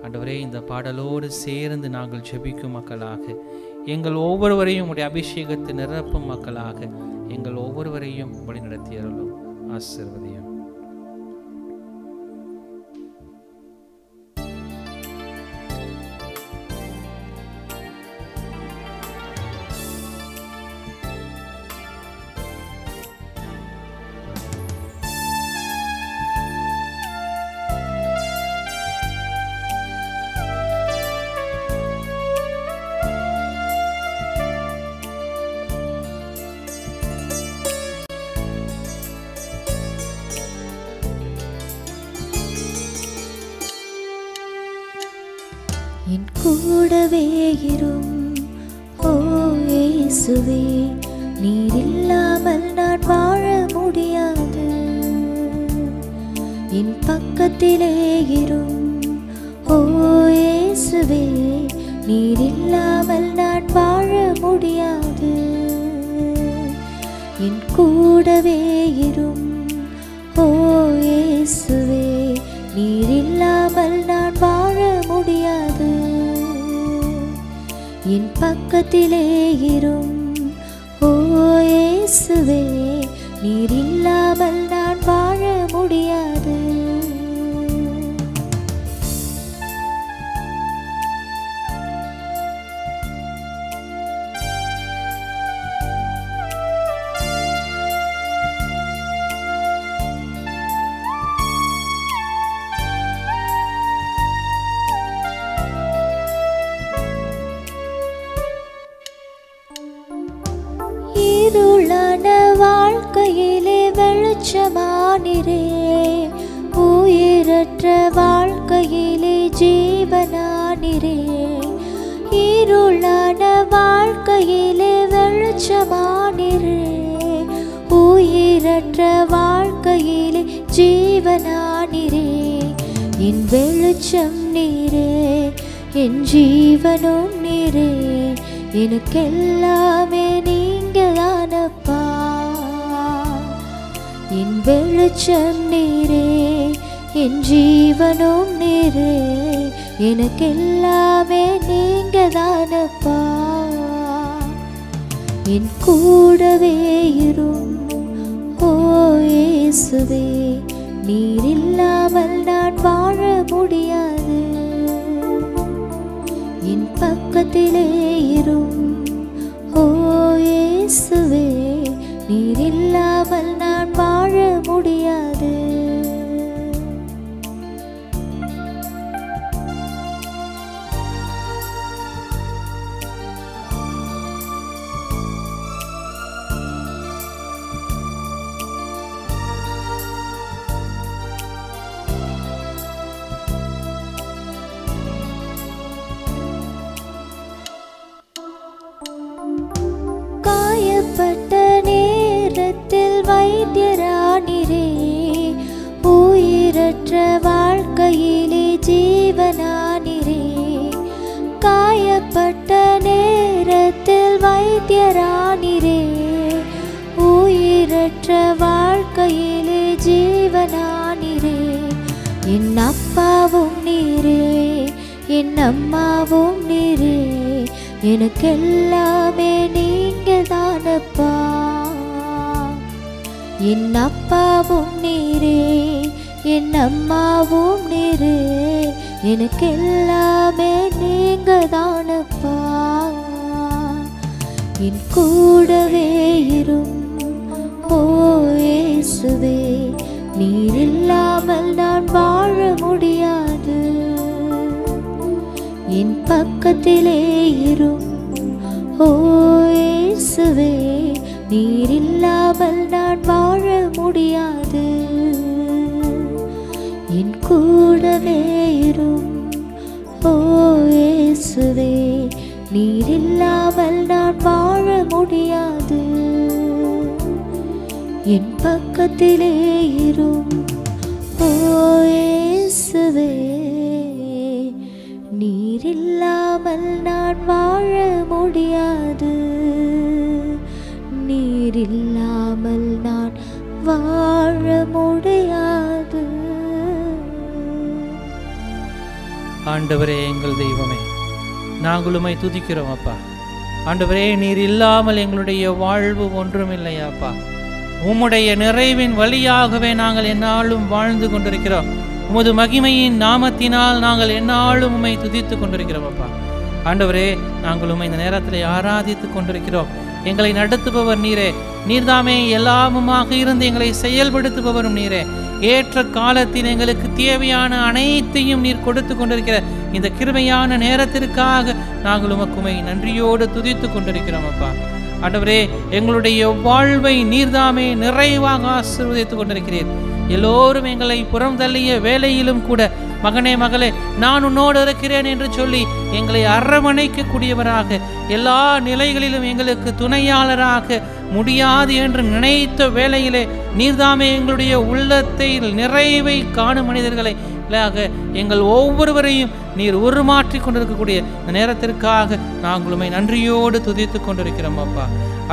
ஆண்டவரே, இந்த பாடலோடு சேர்ந்து நாங்கள் ஜெபிக்கும் மக்களாக, எங்கள் ஒவ்வொருவரையும் உடைய அபிஷேகத்தை நிரப்பும் மக்களாக எங்கள் ஒவ்வொருவரையும் வழிநடத்தியருளும். ஆசீர்வதியும்.
என் கூடவே இரும் ஓ இயேசுவே, நீர் இல்லாமல் நான் வாழ முடியாது. என் பக்கத்திலே இரும் ஓ இயேசுவே, நீர் இல்லாமல் நான் வாழ முடியாது. என் கூடவே இரும் ஓ இயேசுவே, நீர் இல்லாமல் நான் வாழ முடியாது. என் பக்கத்திலே இரும் ஓ இயேசுவே, நீர் இல்லாமல் நான் வாழ முடியாது. இருளான வாழ்க்கையிலே வெளிச்சமானிரே, உயிரற்ற வாழ்க்கையிலே ஜீவனானிரே. இருளான வாழ்க்கையிலே வெளிச்சமானிரே, உயிரற்ற வாழ்க்கையிலே ஜீவனானிரே. என் வெளிச்சம் நீரே, என் ஜீவனும் நீரே, எனக்கெல்லாமே நீங்கதானப்பா. என் வெளிச்சம் நீரே, என் ஜீவனும் நீரே, எனக்கெல்லாமே நீங்கதானப்பா. என் கூடவே இரும் ஓ இயேசுவே, நீர் இல்லாமல் நான் வாழ முடியாது. என் பக்கத்திலே இரும் ஓ இயேசுவே, நீர் இல்லாமல் நான் வாழ முடியாது. காயப்பட்ட நேரத்தில் வைத்தியரானிரே, உயிரற்ற வாழ்க்கையிலே ஜீவனானிரே. காயப்பட்ட நேரத்தில் வைத்தியரானிரே, உயிரற்ற வாழ்க்கையிலே ஜீவனானிரே. என் அப்பாவும் நீரே, என் அம்மாவும் நீரே, எனக்கெல்லாமே நீங்க தானப்பா. என் அப்பாவும் நீரே, என் அம்மாவும் நீரே, எனக்கெல்லாமே நீங்க தானப்பா. என் கூடவே இரும் ஓ இயேசுவே, நீர் இல்லாமல் நான் வாழ முடியாது. என் பக்கத்திலே இரும் ஓ இயேசுவே, நீர் இல்லாமல் நான் வாழ முடியாது. என் கூடவே இரும் ஓ இயேசுவே, நீர் இல்லாமல் நான் வாழ முடியாது. என் பக்கத்திலே இரும் ஓ இயேசுவே, நீர் இல்லாமல் நான் வாழ முடியாது. நீர் இல்லாமல் நான் வாழ முடியாது.
ஆண்டவரே எங்கள் தெய்வமே, நாங்கள் உம்மை துதிக்கிறோம் அப்பா. ஆண்டவரே, நீர் இல்லாமல் எங்களுடைய வாழ்வு ஒன்றுமில்லையாப்பா. உம்முடைய நிறைவின் வழியாகவே நாங்கள் எந்நாளும் வாழ்ந்து கொண்டிருக்கிறோம். உமது மகிமையின் நாமத்தினால் நாங்கள் எந்நாளும் உம்மை துதித்து கொண்டிருக்கிறோம் அப்பா. ஆண்டவரே, நாங்கள் உம்மை இந்த நேரத்தில் ஆராதித்து கொண்டிருக்கிறோம். எங்களை நடத்துபவர் நீரே, நீர்தாமே எல்லாமுமாக இருந்து எங்களை செயல்படுத்துபவரும் நீரே. ஏற்ற காலத்தில் எங்களுக்கு தேவையான அனைத்தையும் நீர் கொடுத்து கொண்டிருக்கிற இந்த கிருபையான நேரத்திற்காக நாங்கள் உமக்குமை நன்றியோடு துதித்து கொண்டிருக்கிறோம் அப்பா. ஆண்டவரே, எங்களுடைய வாழ்வை நீர்தாமே நிறைவாக ஆசீர்வதித்துக் கொண்டிருக்கிறீர். எல்லோரும் எங்களை புறம் தள்ளிய வேலையிலும் கூட, மகனே மகளே நான் உன்னோடு இருக்கிறேன் என்று சொல்லி எங்களை அரவணைக்க கூடியவராக, எல்லா நிலைகளிலும் எங்களுக்கு துணையாளராக, முடியாது என்று நினைத்த வேளையிலே நீர்தாமே எங்களுடைய உள்ளத்தில் நிறைவை காணும் மனிதர்களை எங்கள் ஒவ்வொருவரையும் நீர் உருமாற்றி கொண்டிருக்கக்கூடிய இந்த நேரத்திற்காக நாங்கள் உம்மை நன்றியோடு துதித்து கொண்டிருக்கிறோம் அப்பா.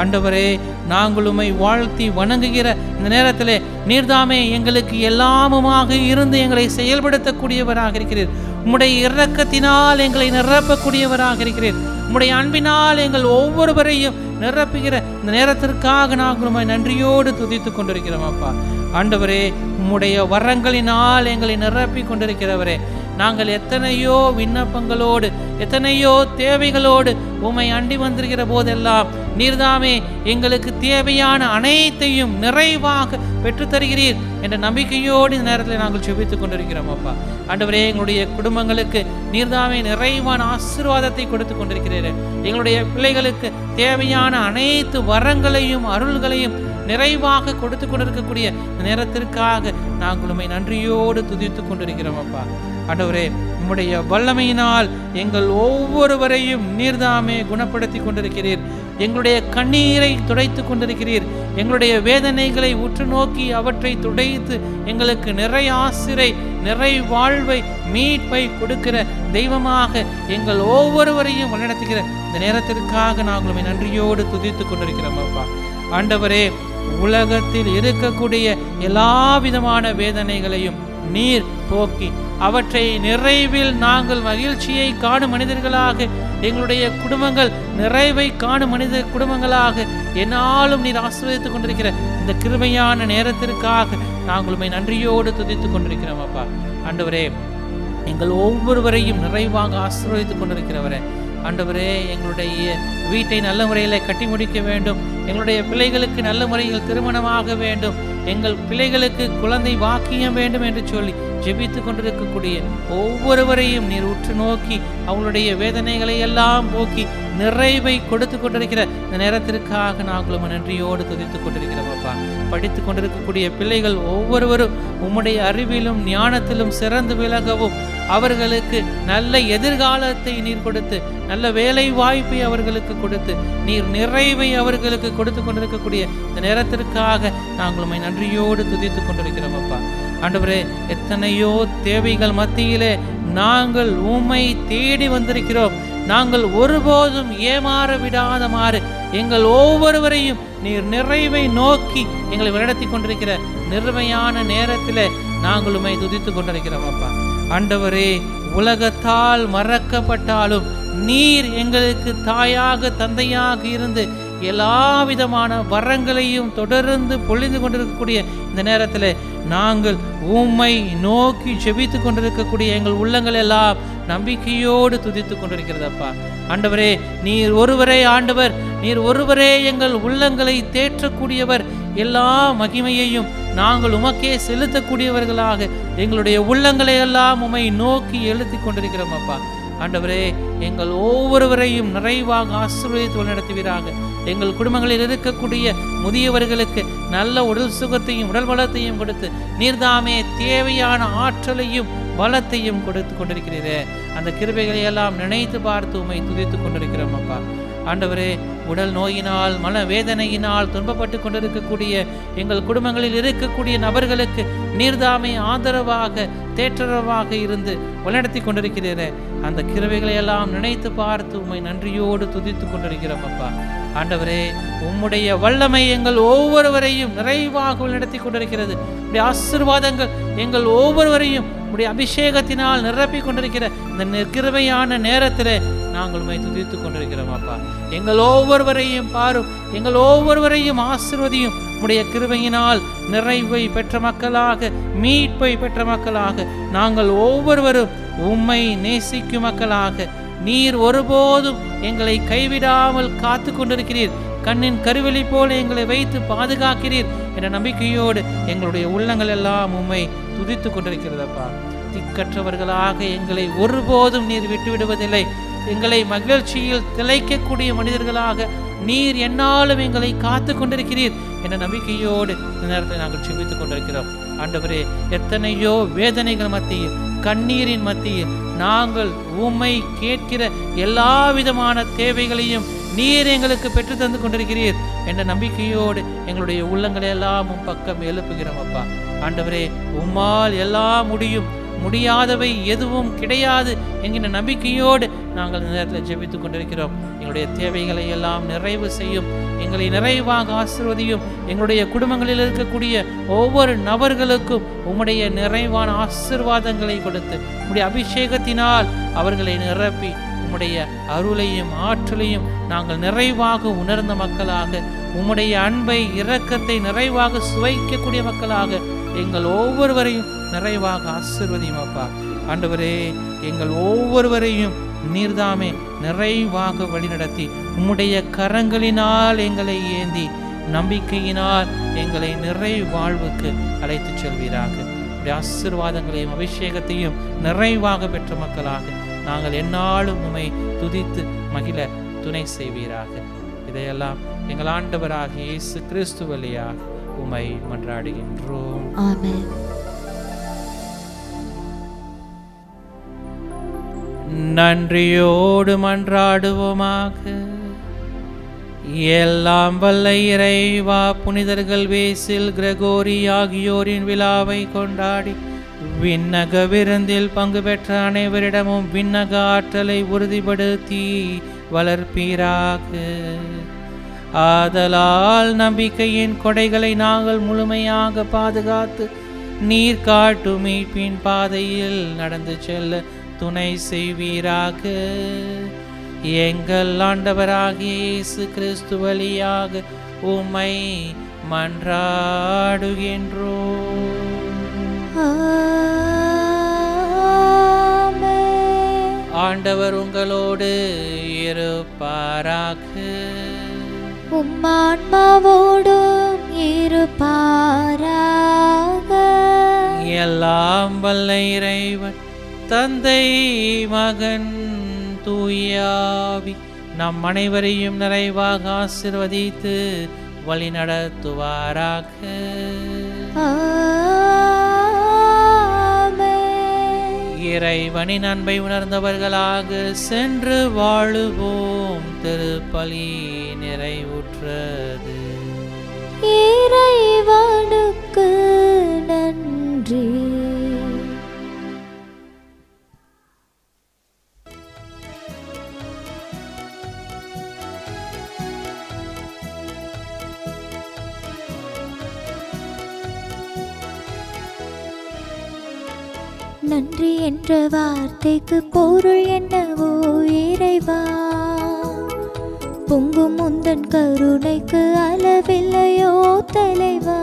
ஆண்டவரே, நாங்கள் உம்மை வாழ்த்தி வணங்குகிற இந்த நேரத்திலே நீர்தாமே எங்களுக்கு எல்லாமுமாக இருந்து எங்களை செயல்படுத்தக்கூடியவராக இருக்கிறீர். உம்முடைய இரக்கத்தினால் எங்களை நிரப்பக்கூடியவராக இருக்கிறீர். உம்முடைய அன்பினால் எங்கள் ஒவ்வொருவரையும் நிரப்புகிற இந்த நேரத்திற்காக நாங்கள் உம்மை நன்றியோடு துதித்து கொண்டிருக்கிறோம் அப்பா. ஆண்டவரே, உம்முடைய வரங்களினால் எங்களை நிரப்பி கொண்டிருக்கிறவரே, நாங்கள் எத்தனையோ விண்ணப்பங்களோடு எத்தனையோ தேவைகளோடு உம்மை அண்டி வந்திருக்கிற போதெல்லாம் நீர்தாமே எங்களுக்கு தேவையான அனைத்தையும் நிறைவாக பெற்றுத்தருகிறீர் என்ற நம்பிக்கையோடு இந்த நேரத்தில் நாங்கள் செபித்துக் கொண்டிருக்கிறோம் அப்பா. ஆண்டவரே, எங்களுடைய குடும்பங்களுக்கு நீர்தாமே நிறைவான ஆசீர்வாதத்தை கொடுத்து கொண்டிருக்கிறீர்கள். எங்களுடைய பிள்ளைகளுக்கு தேவையான அனைத்து வரங்களையும் அருள்களையும் நிறைவாக கொடுத்து கொண்டிருக்கக்கூடிய நேரத்திற்காக நாங்கள் உம்மை நன்றியோடு துதித்து கொண்டிருக்கிறோம் அப்பா. ஆண்டவரே, உம்முடைய வல்லமையினால் எங்கள் ஒவ்வொருவரையும் நீர்தாமே குணப்படுத்தி கொண்டிருக்கிறீர். எங்களுடைய கண்ணீரை துடைத்து கொண்டிருக்கிறீர். எங்களுடைய வேதனைகளை உற்று நோக்கி அவற்றை துடைத்து எங்களுக்கு நிறைய ஆசிரை, நிறை வாழ்வை, மீட்பை கொடுக்கிற தெய்வமாக எங்கள் ஒவ்வொருவரையும் வழிநடத்துகிற இந்த நேரத்திற்காக நாங்கள் உம்மை நன்றியோடு துதித்து கொண்டிருக்கிறோம் அப்பா. ஆண்டவரே, உலகத்தில் இருக்கக்கூடிய எல்லா விதமான வேதனைகளையும் நீர் போக்கி அவற்றை நிறைவில் நாங்கள் மகிழ்ச்சியை காணும் மனிதர்களாக, எங்களுடைய குடும்பங்கள் நிறைவை காணும் மனித குடும்பங்களாக என்னாலும் நீர் ஆசீர்வதித்துக் கொண்டிருக்கிற இந்த கிருபையான நேரத்திற்காக நாங்கள் உம்மை நன்றியோடு துதித்துக் கொண்டிருக்கிறோம் அப்பா. ஆண்டவரே, எங்கள் ஒவ்வொருவரையும் நிறைவாக ஆசீர்வதித்துக் கொண்டிருக்கிறவரே, ஆண்டவரே, எங்களுடைய வீட்டை நல்ல முறையில் கட்டி முடிக்க வேண்டும். எங்களுடைய பிள்ளைகளுக்கு நல்ல முறையில் திருமணமாக வேண்டும். எங்கள் பிள்ளைகளுக்கு குழந்தை வாக்கியம் வேண்டும் என்று சொல்லி ஜெபித்து கொண்டிருக்கக்கூடிய ஒவ்வொருவரையும் நீர் உற்று நோக்கி அவங்களுடைய வேதனைகளை எல்லாம் போக்கி நிறைவை கொடுத்து கொண்டிருக்கிற இந்த நேரத்திற்காக நாங்களும் நன்றியோடு துதித்து கொண்டிருக்கிறோம் அப்பா. படித்து கொண்டிருக்கக்கூடிய பிள்ளைகள் ஒவ்வொருவரும் உம்முடைய அறிவிலும் ஞானத்திலும் சிறந்து விளங்கவும், அவர்களுக்கு நல்ல எதிர்காலத்தை நீர் கொடுத்து, நல்ல வேலை வாய்ப்பை அவர்களுக்கு கொடுத்து, நீர் நிறைவை அவர்களுக்கு கொடுத்து கொண்டிருக்கக்கூடிய இந்த நேரத்திற்காக நாங்கள் உம்மை நன்றியோடு துதித்து கொண்டிருக்கிறோம் அப்பா. ஆண்டவரே, எத்தனையோ தேவைகள் மத்தியிலே நாங்கள் உம்மை தேடி வந்திருக்கிறோம். நாங்கள் ஒருபோதும் ஏமாற விடாதமாறு எங்கள் ஒவ்வொருவரையும் நீர் நிறைவை நோக்கி எங்களை வழிநடத்தி கொண்டிருக்கிற நிர்மையான நேரத்தில் நாங்கள் உம்மை துதித்துக் கொண்டிருக்கிறோம் அப்பா. ஆண்டவரே, உலகத்தால் மறக்கப்பட்டாலும் நீர் எங்களுக்கு தாயாக தந்தையாக இருந்து எல்லா விதமான வரங்களையும் தொடர்ந்து பொழிந்து கொண்டிருக்கக்கூடிய இந்த நேரத்தில் நாங்கள் உம்மை நோக்கி ஜெபித்து கொண்டிருக்கக்கூடிய எங்கள் உள்ளங்கள் எல்லாம் நம்பிக்கையோடு துதித்து கொண்டிருக்கிறதப்பா. ஆண்டவரே, நீர் ஒருவரே ஆண்டவர், நீர் ஒருவரே எங்கள் உள்ளங்களை தேற்றக்கூடியவர். எல்லா மகிமையையும் நாங்கள் உமக்கே செலுத்தக்கூடியவர்களாக எங்களுடைய உள்ளங்களை எல்லாம் உம்மை நோக்கி எழுதி கொண்டிருக்கிறோம் அப்பா. ஆண்டவரே, எங்கள் ஒவ்வொருவரையும் நிறைவாக ஆசீர்வதித்து வழிநடத்துவீராக. எங்கள் குடும்பங்களில் இருக்கக்கூடிய முதியவர்களுக்கு நல்ல உடல் சுகத்தையும் உடல் வளத்தையும் கொடுத்து நீர்தாமே தேவையான ஆற்றலையும் பலத்தையும் கொடுத்து கொண்டிருக்கிறீரே. அந்த கிருபைகளை எல்லாம் நினைத்து பார்த்து உம்மை துதித்து கொண்டிருக்கிறோம் அப்பா. ஆண்டவரே, உடல் நோயினால் மன வேதனையினால் துன்பப்பட்டு கொண்டிருக்கக்கூடிய எங்கள் குடும்பங்களில் இருக்கக்கூடிய நபர்களுக்கு நீர்தாமே ஆதரவாக தேற்றரவாக இருந்து வழிநடத்தி கொண்டிருக்கிறீரே. அந்த கிருபைகளை எல்லாம் நினைத்து பார்த்து உம்மை நன்றியோடு துதித்து கொண்டிருக்கிறோம் அப்பா. ஆண்டவரே, உம்முடைய வல்லமை எங்கள் ஒவ்வொருவரையும் நிறைவாக வழிநடத்தி கொண்டிருக்கிறது. உடைய ஆசீர்வாதங்கள் எங்கள் ஒவ்வொருவரையும் உடைய அபிஷேகத்தினால் நிரப்பி கொண்டிருக்கிற இந்த கிருபையான நேரத்தில் நாங்கள் உம்மை துதித்து கொண்டிருக்கிறோம் அப்பா. எங்கள் ஒவ்வொருவரையும் பாரும், எங்கள் ஒவ்வொருவரையும் ஆசீர்வதியும். உடைய கிருபையினால் நிறைவை பெற்ற மக்களாக, மீட்பை பெற்ற மக்களாக நாங்கள் ஒவ்வொருவரும் உம்மை நேசிக்கும் மக்களாக, நீர் ஒருபோதும் எங்களை கைவிடாமல் காத்து கொண்டிருக்கிறீர், கண்ணின் கருவெளி போல எங்களை வைத்து பாதுகாக்கிறீர் என்ற நம்பிக்கையோடு எங்களுடைய உள்ளங்கள் எல்லாம் உம்மை துதித்து கொண்டிருக்கிறதப்பா. திக்கற்றவர்களாக எங்களை ஒருபோதும் நீர் விட்டுவிடுவதில்லை. எங்களை மகிழ்ச்சியில் திளைக்கக்கூடிய மனிதர்களாக நீர் என்னாலும் எங்களை காத்து கொண்டிருக்கிறீர் என்ற நம்பிக்கையோடு இந்த நேரத்தில் நாங்கள் ஜெபித்துக் கொண்டிருக்கிறோம். ஆண்டவரே, எத்தனையோ வேதனைகள் மத்தியில், கண்ணீரின் மத்தியில் நாங்கள் உம்மை கேட்கிற எல்லா விதமான தேவைகளையும் நீர் எங்களுக்கு பெற்று தந்து கொண்டிருக்கிறீர் என்ற நம்பிக்கையோடு எங்களுடைய உள்ளங்களை எல்லாம் உம் பக்கம் எழுப்புகிறோம் அப்பா. ஆண்டவரே, உம்மால் எல்லாம் முடியும், முடியாதவை எதுவும் கிடையாது என்கிற நம்பிக்கையோடு நாங்கள் இந்த நேரத்தில் ஜெபித்துக் கொண்டிருக்கிறோம். எங்களுடைய தேவைகளை எல்லாம் நிறைவு செய்யும், எங்களை நிறைவாக ஆசீர்வதியும். எங்களுடைய குடும்பங்களில் இருக்கக்கூடிய ஒவ்வொரு நபர்களுக்கும் உம்முடைய நிறைவான ஆசீர்வாதங்களை கொடுத்து உம்முடைய அபிஷேகத்தினால் அவர்களை நிரப்பி உம்முடைய அருளையும் ஆற்றலையும் நாங்கள் நிறைவாக உணர்ந்த மக்களாக, உம்முடைய அன்பை இரக்கத்தை நிறைவாக சுவைக்கக்கூடிய மக்களாக எங்கள் ஒவ்வொருவரையும் நிறைவாக ஆசீர்வதியும் அப்பா. ஆண்டவரே, எங்கள் ஒவ்வொருவரையும் நீர்தாமே நிறைவாக வழிநடத்தி உம்முடைய கரங்களினால் எங்களை ஏந்தி நம்பிக்கையினால் எங்களை நிறை வாழ்வுக்கு அழைத்து செல்வீராக. உடைய ஆசீர்வாதங்களையும் அபிஷேகத்தையும் நிறைவாக பெற்ற மக்களாக நாங்கள் எந்நாளும் உம்மை துதித்து மகிழ துணை செய்வீராக. இதையெல்லாம் எங்கள் ஆண்டவராகிய இயேசு கிறிஸ்து வழியாக உம்மை மன்றாடுகின்றோம்.
ஆமென்.
நன்றியோடு மன்றாடுவோமாக. எல்லாம் வல்ல இறைவா, புனிதர்கள் வேசில், கிரகோரி ஆகியோரின் விழாவை கொண்டாடி விண்ணக விருந்தில் பங்கு பெற்ற அனைவரிடமும் விண்ணக ஆற்றலை உறுதிப்படுத்தி வளர்ப்பீராக. ஆதலால் நம்பிக்கையின் கொடைகளை நாங்கள் முழுமையாக பாதுகாத்து நீர் காட்டும் மீட்பின் பாதையில் நடந்து செல்ல துணை செய்வீராக. எங்கள் ஆண்டவராகிய இயேசு கிறிஸ்து வழியாக உம்மை மன்றாடுகின்றோம். ஆண்டவர் உங்களோடு இருப்பாராக.
உம்மான்மாவோடும் இருப்பாராக.
எல்லாம் வல்ல இறைவன் தந்தை, மகன், தூயாவி நம் அனைவரையும் நிறைவாக ஆசீர்வதித்து வழி நடத்துவாராக. இறைவனின் அன்பை உணர்ந்தவர்களாக சென்று வாழுவோம். திருப்பலி நிறைவுற்றது.
இறைவனுக்கு நன்றி. நன்றி என்ற வார்த்தைக்கு பொருள் என்னவோ இறைவா, பொங்கும் உந்தன் கருணைக்கு அளவில்லையோ தலைவா.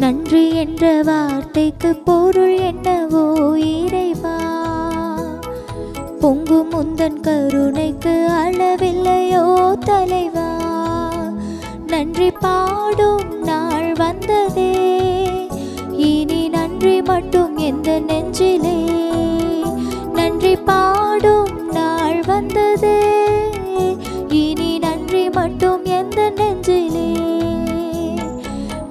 நன்றி என்ற வார்த்தைக்கு பொருள் என்னவோ இறைவா, பொங்கும் உந்தன் கருணைக்கு அளவில்லையோ தலைவா. நன்றி பாடும் நாள் வந்ததே, இனி நன்றி மட்டும் எந்த நெஞ்சிலே. நன்றி பாடும் நாள் வந்ததே, இனி நன்றி மட்டும் எந்த நெஞ்சிலே.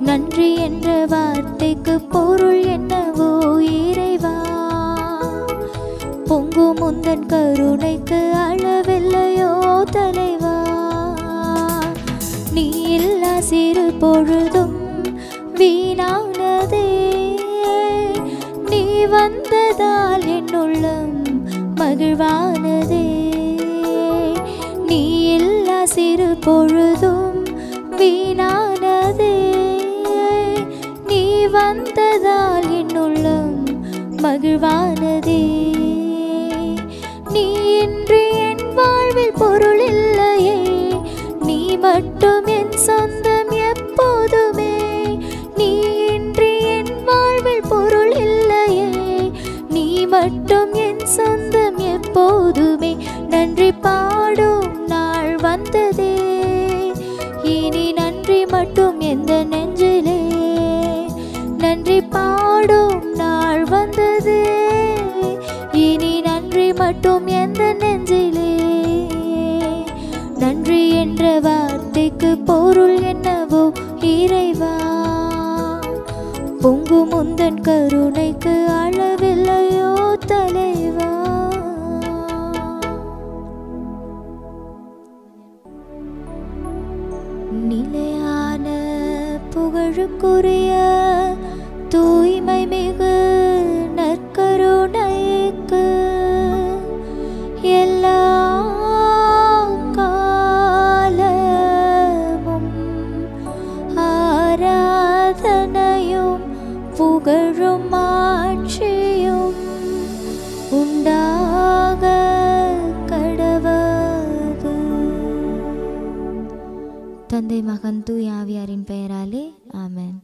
நன்றி என்ற வார்த்தைக்கு பொருள் என்னவோ இறைவா, பொங்கும் உந்தன் கருணைக்கு அளவில்லையோ தலைவா. நீ இல்லா சிறு பொழுதும் வீணானதே, நீ வந்ததால் என் உள்ளம் மகிழ்வானதே. நீ இல்லா சிறு பொழுதும் வீணானதே, நீ வந்ததால் என் உள்ளம் மகிழ்வானதே. நீ இன்றி என் வாழ்வில் பொருள் இல்லையே, நீ மட்டும் என் சொந்தம் எப்போதுமே. நீ இன்றி என் வாழ்வில் பொருள் இல்லையே, நீ மட்டும் என் சொந்தம் எப்போதுமே. நன்றி பாடும் நாள் வந்ததே, இனி நன்றி மட்டும் எந்த நெஞ்சிலே. நன்றி பாடும் நாள் வந்ததே, இனி நன்றி மட்டும் எந்த நெஞ்சிலே. நன்றி என்ற வார்த்தைக்கு பொருள் என்னவோ இறைவா, பொங்கும் உந்தன் கருணைக்கு அளவில்லையோ தலைவா. நிலையான புகழுக்குரிய தூய்மை மிகு நற்கருணைக்கு எல்லா காலமும் ஆராதனையும் புகழும் ஆட்சியும் உண்டாக கடவது. தந்தை மகன் தூய் ஆவியாரின் பெயராலே ஆமென்.